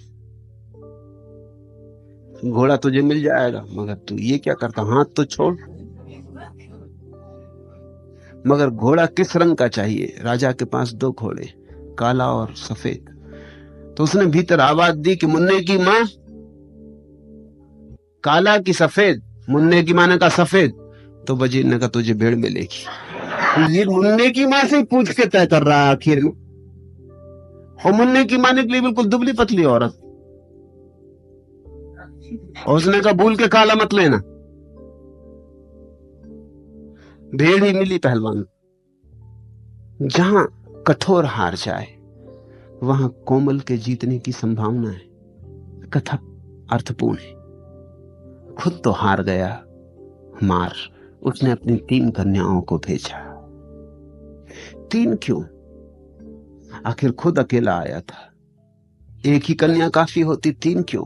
[SPEAKER 1] घोड़ा तुझे मिल जाएगा, मगर तू ये क्या करता, हाथ तो छोड़। मगर घोड़ा किस रंग का चाहिए? राजा के पास 2 घोड़े, काला और सफेद। तो उसने भीतर आवाज दी कि मुन्ने की मां, काला की सफेद? मुन्ने की मां ने कहा सफेद। तो वजीर ने कहा तुझे भेड़ मिलेगी। वजीर मुन्ने की मां से पूछ के तय कर रहा है आखिर में। और मुन्ने की मां निकली बिल्कुल दुबली पतली औरत। और उसने कहा भूल के काला मत लेना। भेड़ ही मिली पहलवान। जहां कठोर हार जाए वहां कोमल के जीतने की संभावना है। कथा अर्थपूर्ण है। खुद तो हार गया मार, उसने अपनी 3 कन्याओं को भेजा। तीन क्यों? आखिर खुद अकेला आया था, एक ही कन्या काफी होती, तीन क्यों?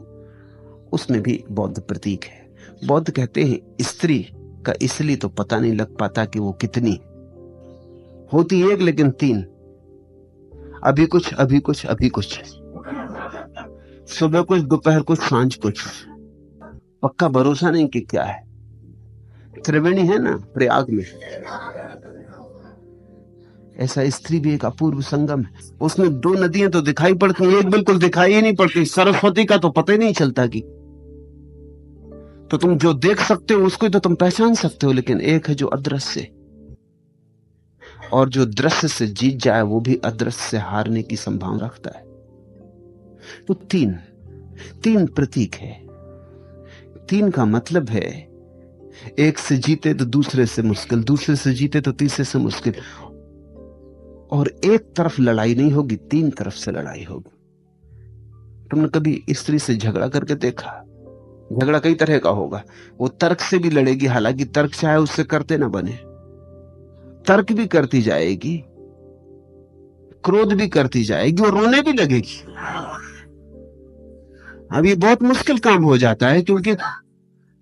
[SPEAKER 1] उसमें भी बौद्ध प्रतीक है। बौद्ध कहते हैं स्त्री का इसलिए तो पता नहीं लग पाता कि वो कितनी होती, एक लेकिन तीन, अभी कुछ अभी कुछ अभी कुछ, सुबह कुछ दोपहर कुछ सांझ कुछ, पक्का भरोसा नहीं कि क्या है। त्रिवेणी है ना प्रयाग में, ऐसा स्त्री भी एक अपूर्व संगम है। उसमें दो नदियां तो दिखाई पड़ती हैं, एक बिल्कुल दिखाई ही नहीं पड़ती, सरस्वती का तो पता ही नहीं चलता कि, तो तुम जो देख सकते हो उसको तो तुम पहचान सकते हो, लेकिन एक है जो अदृश्य, और जो दृश्य से जीत जाए वो भी अदृश्य से हारने की संभावना रखता है। तो तीन तीन प्रतीक है। तीन का मतलब है एक से जीते तो दूसरे से मुश्किल, दूसरे से जीते तो तीसरे से मुश्किल, और एक तरफ लड़ाई नहीं होगी, तीन तरफ से लड़ाई होगी। तुमने कभी स्त्री से झगड़ा करके देखा? झगड़ा कई तरह का होगा, वो तर्क से भी लड़ेगी, हालांकि तर्क चाहे उससे करते ना बने, तर्क भी करती जाएगी, क्रोध भी करती जाएगी और रोने भी लगेगी। अब ये बहुत मुश्किल काम हो जाता है, क्योंकि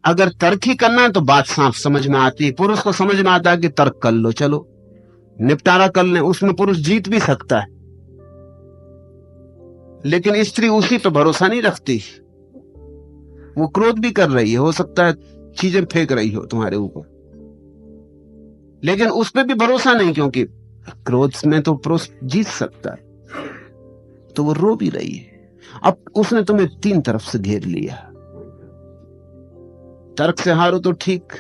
[SPEAKER 1] अगर तर्क ही करना है तो बात साफ समझ में आती है, पुरुष को समझ में आता है कि तर्क कर लो, चलो निपटारा कर ले, उसमें पुरुष जीत भी सकता है। लेकिन स्त्री उसी पे भरोसा नहीं रखती, वो क्रोध भी कर रही है, हो सकता है चीजें फेंक रही हो तुम्हारे ऊपर, लेकिन उस पर भी भरोसा नहीं, क्योंकि क्रोध में तो पुरुष जीत सकता है, तो वो रो भी रही है। अब उसने तुम्हें तीन तरफ से घेर लिया, तर्क से हारो तो ठीक,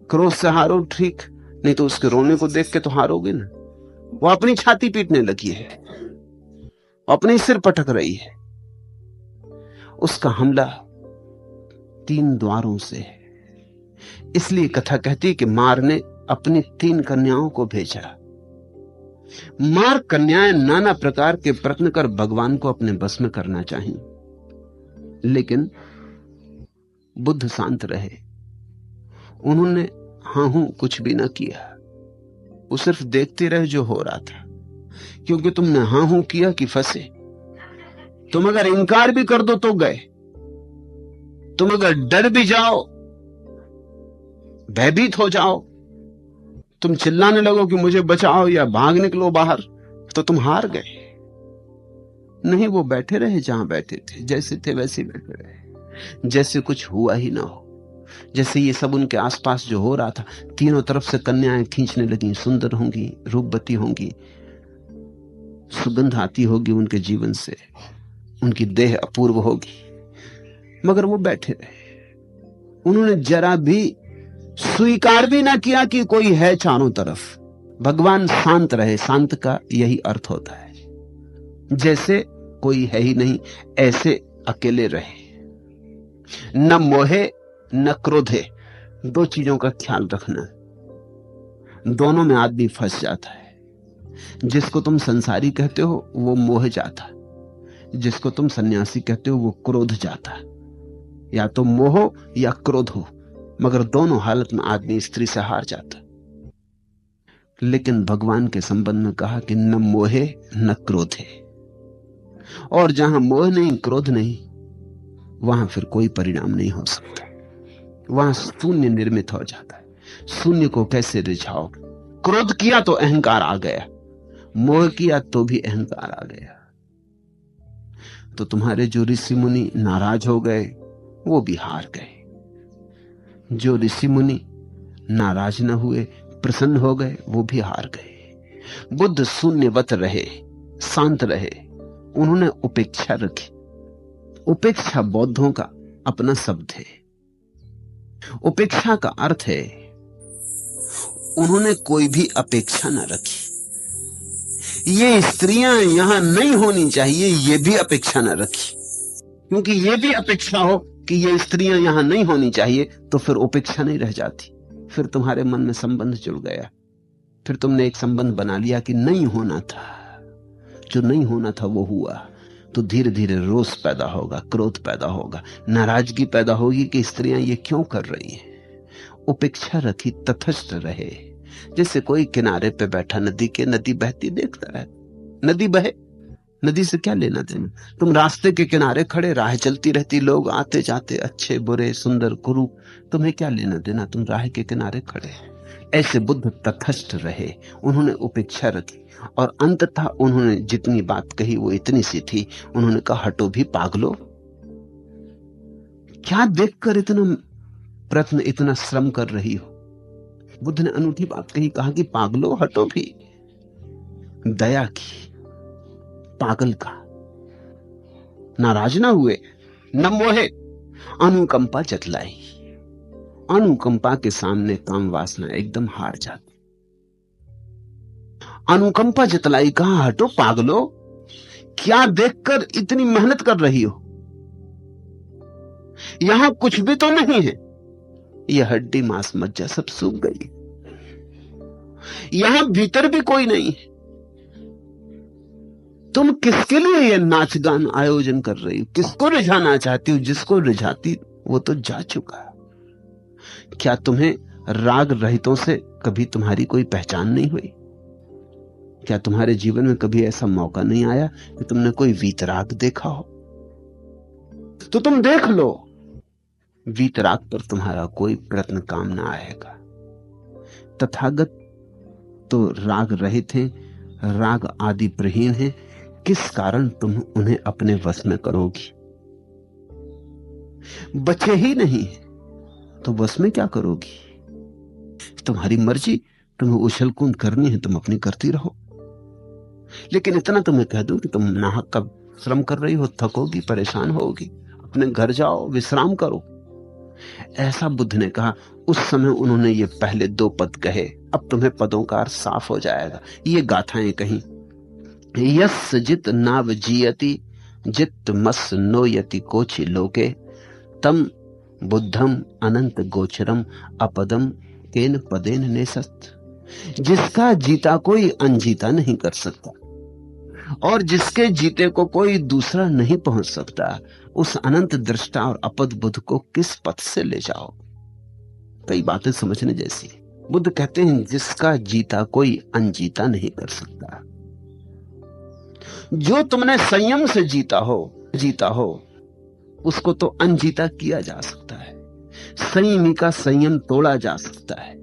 [SPEAKER 1] क्रोध से हारो ठीक, नहीं तो उसके रोने को देख के तो हारोगे ना। वो अपनी छाती पीटने लगी है, अपने सिर पटक रही है, उसका हमला तीन द्वारों से है। इसलिए कथा कहती है कि मार ने अपनी तीन कन्याओं को भेजा। मार कन्याएं नाना प्रकार के प्रयत्न कर भगवान को अपने बस में करना चाहिए, लेकिन बुद्ध शांत रहे, उन्होंने हां हूं कुछ भी ना किया, वो सिर्फ देखते रहे जो हो रहा था। क्योंकि तुमने हां हूं किया कि फंसे, तुम अगर इनकार भी कर दो तो गए, तुम अगर डर भी जाओ, भयभीत हो जाओ, तुम चिल्लाने लगो कि मुझे बचाओ या भाग निकलो बाहर, तो तुम हार गए। नहीं, वो बैठे रहे जहां बैठे थे, जैसे थे वैसे बैठे रहे, जैसे कुछ हुआ ही ना हो, जैसे ये सब उनके आसपास जो हो रहा था। तीनों तरफ से कन्याएं खींचने लगी, सुंदर होंगी, रूपवती होंगी, सुगंध आती होगी उनके जीवन से, उनकी देह अपूर्व होगी, मगर वो बैठे रहे। उन्होंने जरा भी स्वीकार भी ना किया कि कोई है चारों तरफ। भगवान शांत रहे, शांत का यही अर्थ होता है, जैसे कोई है ही नहीं, ऐसे अकेले रहे, न मोहे न क्रोधे। दो चीजों का ख्याल रखना, दोनों में आदमी फंस जाता है। जिसको तुम संसारी कहते हो वो मोह जाता, जिसको तुम सन्यासी कहते हो वो क्रोध जाता। या तो मोह या क्रोध हो, मगर दोनों हालत में आदमी स्त्री से हार जाता। लेकिन भगवान के संबंध में कहा कि न मोहे न क्रोधे, और जहां मोह नहीं क्रोध नहीं, वहां फिर कोई परिणाम नहीं हो सकता, वहां शून्य निर्मित हो जाता है। शून्य को कैसे रिझाओ? क्रोध किया तो अहंकार आ गया, मोह किया तो भी अहंकार आ गया। तो तुम्हारे जो ऋषि मुनि नाराज हो गए वो भी हार गए, जो ऋषि मुनि नाराज न हुए, प्रसन्न हो गए, वो भी हार गए। बुद्ध शून्यवत रहे, शांत रहे, उन्होंने उपेक्षा रखी। उपेक्षा बौद्धों का अपना शब्द है। उपेक्षा का अर्थ है उन्होंने कोई भी अपेक्षा न रखी। ये स्त्रियां यहां नहीं होनी चाहिए, ये भी अपेक्षा न रखी, क्योंकि ये भी अपेक्षा हो कि ये स्त्रियां यहां नहीं होनी चाहिए तो फिर उपेक्षा नहीं रह जाती। फिर तुम्हारे मन में संबंध जुड़ गया, फिर तुमने एक संबंध बना लिया कि नहीं होना था, जो नहीं होना था वो हुआ। तो धीरे धीरे रोष पैदा होगा, क्रोध पैदा होगा, नाराजगी पैदा होगी कि स्त्रियां ये क्यों कर रही हैं। उपेक्षा रखी, तटस्थ रहे, जैसे कोई किनारे पे बैठा नदी बहती देखता है। नदी बहे, नदी से क्या लेना देना। तुम रास्ते के किनारे खड़े, राह चलती रहती, लोग आते जाते, अच्छे बुरे सुंदर कुरूप, तुम्हें क्या लेना देना, तुम राह के किनारे खड़े। ऐसे बुद्ध तटस्थ रहे, उन्होंने उपेक्षा रखी, और अंततः उन्होंने जितनी बात कही वो इतनी सी थी। उन्होंने कहा, हटो भी पागलो। क्या देखकर इतना प्रश्न, इतना श्रम कर रही हो? बुद्ध ने अनूठी बात कही, कहा कि पागलो हटो भी। दया की, पागल का, नाराज ना हुए, न मोहे, अनुकंपा जतलाई। अनुकंपा के सामने काम वासना एकदम हार जाती। अनुकंपा जतलाई, कहा हटो पागलो, क्या देखकर इतनी मेहनत कर रही हो? यहां कुछ भी तो नहीं है, यह हड्डी मांस मज्जा सब सूख गई। यहां भीतर भी कोई नहीं है। तुम किसके लिए यह नाच गान आयोजन कर रही हो? किसको रिझाना चाहती हो? जिसको रिझाती वो तो जा चुका। क्या तुम्हें राग रहितों से कभी तुम्हारी कोई पहचान नहीं हुई? क्या तुम्हारे जीवन में कभी ऐसा मौका नहीं आया कि तुमने कोई वीतराग देखा हो? तो तुम देख लो, वीतराग पर तुम्हारा कोई प्रयत्न काम ना आएगा। तथागत तो राग रहित हैं, राग आदि प्रहीन हैं, किस कारण तुम उन्हें अपने वश में करोगी? बचे ही नहीं तो वश में क्या करोगी? तुम्हारी मर्जी, तुम्हें उछल कूद करनी है, तुम अपनी करती रहो। लेकिन इतना तुम्हें कह दूं कि तुम नाहक का श्रम कर रही हो, थकोगी, परेशान होगी, अपने घर जाओ, विश्राम करो। ऐसा बुद्ध ने कहा। उस समय उन्होंने ये पहले दो पद कहे, अब तुम्हें पदों का अर्थ साफ हो जाएगा। ये गाथाएं कहीं, यस जित नाव जियति जित मस नोयति कोचि लोके तम बुद्धम अनंत गोचरम अपदम केन पदेन नेसत। जिसका जीता कोई अनजीता नहीं कर सकता, और जिसके जीते को कोई दूसरा नहीं पहुंच सकता, उस अनंत दृष्टा और अपद बुद्ध को किस पथ से ले जाओ? कई बातें समझने जैसी। बुद्ध कहते हैं, जिसका जीता कोई अनजीता नहीं कर सकता। जो तुमने संयम से जीता हो उसको तो अनजीता किया जा सकता है, संयमी का संयम तोड़ा जा सकता है,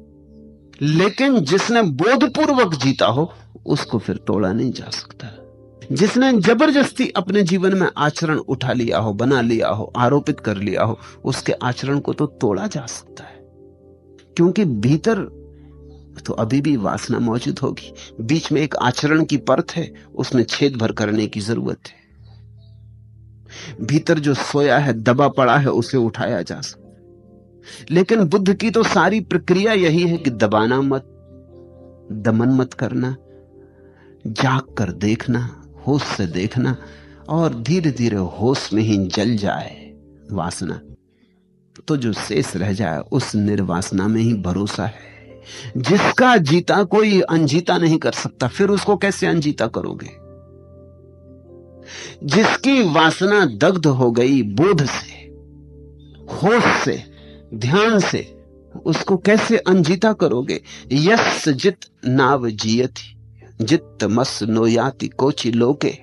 [SPEAKER 1] लेकिन जिसने बोधपूर्वक जीता हो उसको फिर तोड़ा नहीं जा सकता। जिसने जबरदस्ती अपने जीवन में आचरण उठा लिया हो, बना लिया हो, आरोपित कर लिया हो, उसके आचरण को तो तोड़ा जा सकता है, क्योंकि भीतर तो अभी भी वासना मौजूद होगी। बीच में एक आचरण की परत है, उसमें छेद भर करने की जरूरत है। भीतर जो सोया है, दबा पड़ा है, उसे उठाया जा सकता। लेकिन बुद्ध की तो सारी प्रक्रिया यही है कि दबाना मत, दमन मत करना, जाग कर देखना, होश से देखना, और धीरे धीरे होश में ही जल जाए वासना, तो जो शेष रह जाए उस निर्वासना में ही भरोसा है। जिसका जीता कोई अनजीता नहीं कर सकता, फिर उसको कैसे अनजीता करोगे? जिसकी वासना दग्ध हो गई बोध से, होश से, ध्यान से, उसको कैसे अनजीता करोगे? यस जित नाव जियति जित मस नोयाति कोचि लोके।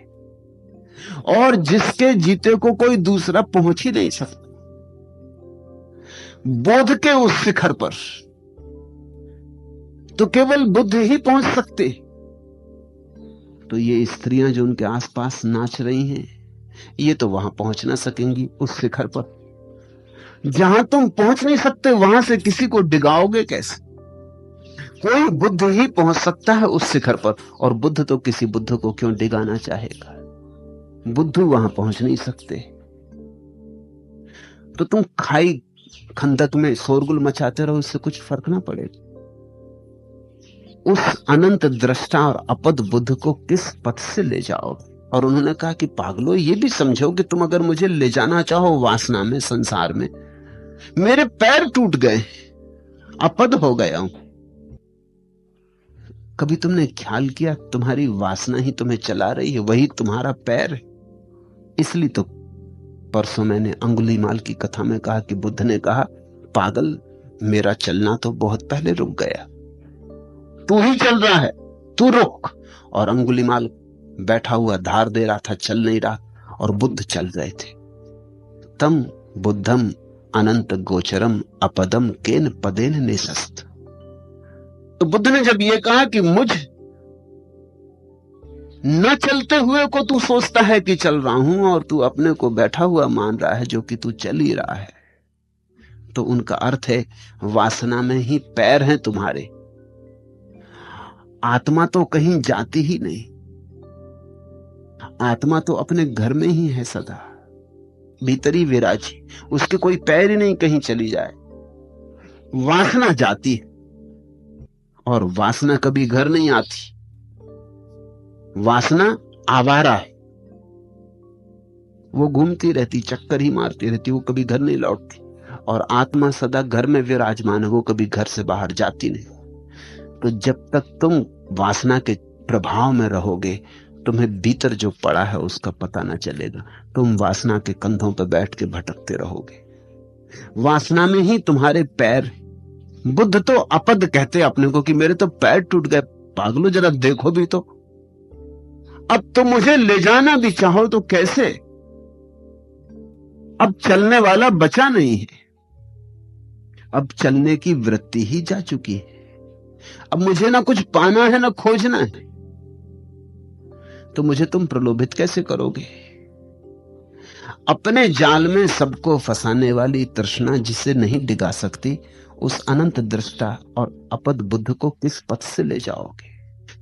[SPEAKER 1] और जिसके जीते को कोई दूसरा पहुंच ही नहीं सकता, बोध के उस शिखर पर तो केवल बुद्ध ही पहुंच सकते। तो ये स्त्रियां जो उनके आसपास नाच रही हैं, ये तो वहां पहुंच ना सकेंगी उस शिखर पर। जहां तुम पहुंच नहीं सकते, वहां से किसी को डिगाओगे कैसे? कोई बुद्ध ही पहुंच सकता है उस शिखर पर, और बुद्ध तो किसी बुद्ध को क्यों डिगाना चाहेगा? बुद्ध वहां पहुंच नहीं सकते। तो तुम खाई खंदक में शोरगुल मचाते रहो, इससे कुछ फर्क ना पड़ेगा। उस अनंत दृष्टा और अपद बुद्ध को किस पथ से ले जाओ? और उन्होंने कहा कि पागलो, ये भी समझो कि तुम अगर मुझे ले जाना चाहो वासना में, संसार में, मेरे पैर टूट गए, अपद हो गया हूं। कभी तुमने ख्याल किया तुम्हारी वासना ही तुम्हें चला रही है, वही तुम्हारा पैर है? इसलिए तो परसों मैंने अंगुलीमाल की कथा में कहा कि बुद्ध ने कहा, पागल, मेरा चलना तो बहुत पहले रुक गया, तू ही चल रहा है, तू रुक। और अंगुलीमाल बैठा हुआ धार दे रहा था, चल नहीं रहा, और बुद्ध चल रहे थे। तम बुद्धम अनंत गोचरम अपदम केन पदेन नेसस्त। तो बुद्ध ने जब ये कहा कि मुझ न चलते हुए को तू सोचता है कि चल रहा हूं, और तू अपने को बैठा हुआ मान रहा है जो कि तू चल ही रहा है, तो उनका अर्थ है वासना में ही पैर हैं तुम्हारे, आत्मा तो कहीं जाती ही नहीं। आत्मा तो अपने घर में ही है सदा, भीतरी विराजी, उसके कोई पैर ही नहीं कहीं चली जाए। वासना जाती है, और वासना कभी घर नहीं आती। वासना आवारा है, वो घूमती रहती, चक्कर ही मारती रहती, वो कभी घर नहीं लौटती। और आत्मा सदा घर में विराजमान है, वो कभी घर से बाहर जाती नहीं। तो जब तक तुम वासना के प्रभाव में रहोगे, तुम्हें भीतर जो पड़ा है उसका पता ना चलेगा। तुम वासना के कंधों पर बैठ के भटकते रहोगे, वासना में ही तुम्हारे पैर। बुद्ध तो अपद कहते अपने को कि मेरे तो पैर टूट गए। पागलो, जरा देखो भी तो, अब तो मुझे ले जाना भी चाहो तो कैसे? अब चलने वाला बचा नहीं है, अब चलने की वृत्ति ही जा चुकी है। अब मुझे ना कुछ पाना है ना खोजना है, तो मुझे तुम प्रलोभित कैसे करोगे? अपने जाल में सबको फंसाने वाली तृष्णा जिसे नहीं डिगा सकती, उस अनंत दृष्टा और अपद बुद्ध को किस पथ से ले जाओगे?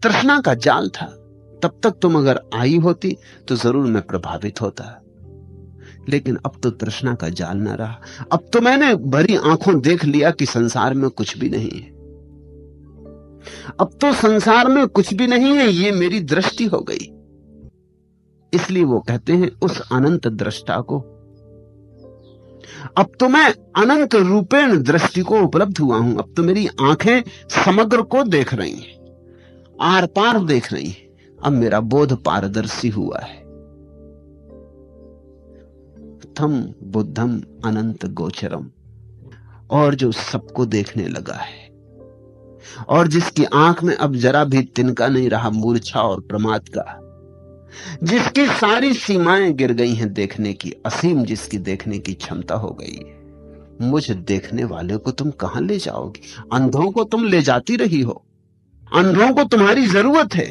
[SPEAKER 1] तृष्णा का जाल था, तब तक तुम अगर आई होती तो जरूर मैं प्रभावित होता, लेकिन अब तो तृष्णा का जाल ना रहा। अब तो मैंने भरी आंखों देख लिया कि संसार में कुछ भी नहीं है। अब तो संसार में कुछ भी नहीं है, ये मेरी दृष्टि हो गई। इसलिए वो कहते हैं उस अनंत दृष्टा को, अब तो मैं अनंत रूपेण दृष्टि को उपलब्ध हुआ हूं। अब तो मेरी आंखें समग्र को देख रही हैं, आर पार देख रही हैं। अब मेरा बोध पारदर्शी हुआ है। थम बुद्धम अनंत गोचरम। और जो सबको देखने लगा है, और जिसकी आंख में अब जरा भी तिनका नहीं रहा मूर्छा और प्रमाद का, जिसकी सारी सीमाएं गिर गई हैं देखने की, असीम जिसकी देखने की क्षमता हो गई है, मुझ देखने वाले को तुम कहां ले जाओगे? अंधों को तुम ले जाती रही हो। अंधों को तुम्हारी जरूरत है,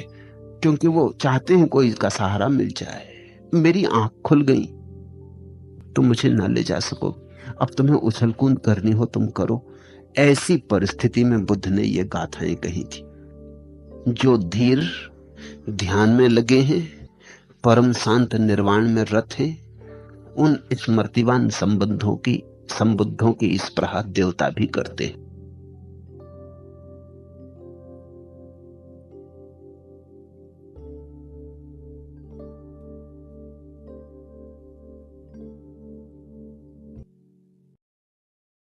[SPEAKER 1] क्योंकि वो चाहते हैं कोई का सहारा मिल जाए। मेरी आंख खुल गई, तुम मुझे ना ले जा सको। अब तुम्हें उछलकूद करनी हो तुम करो। ऐसी परिस्थिति में बुद्ध ने ये गाथाएं कही थी। जो धीर ध्यान में लगे हैं, परम शांत निर्वाण में रत हैं, उन स्मृतिवान संबुद्धों की स्पृहा देवता भी करते हैं।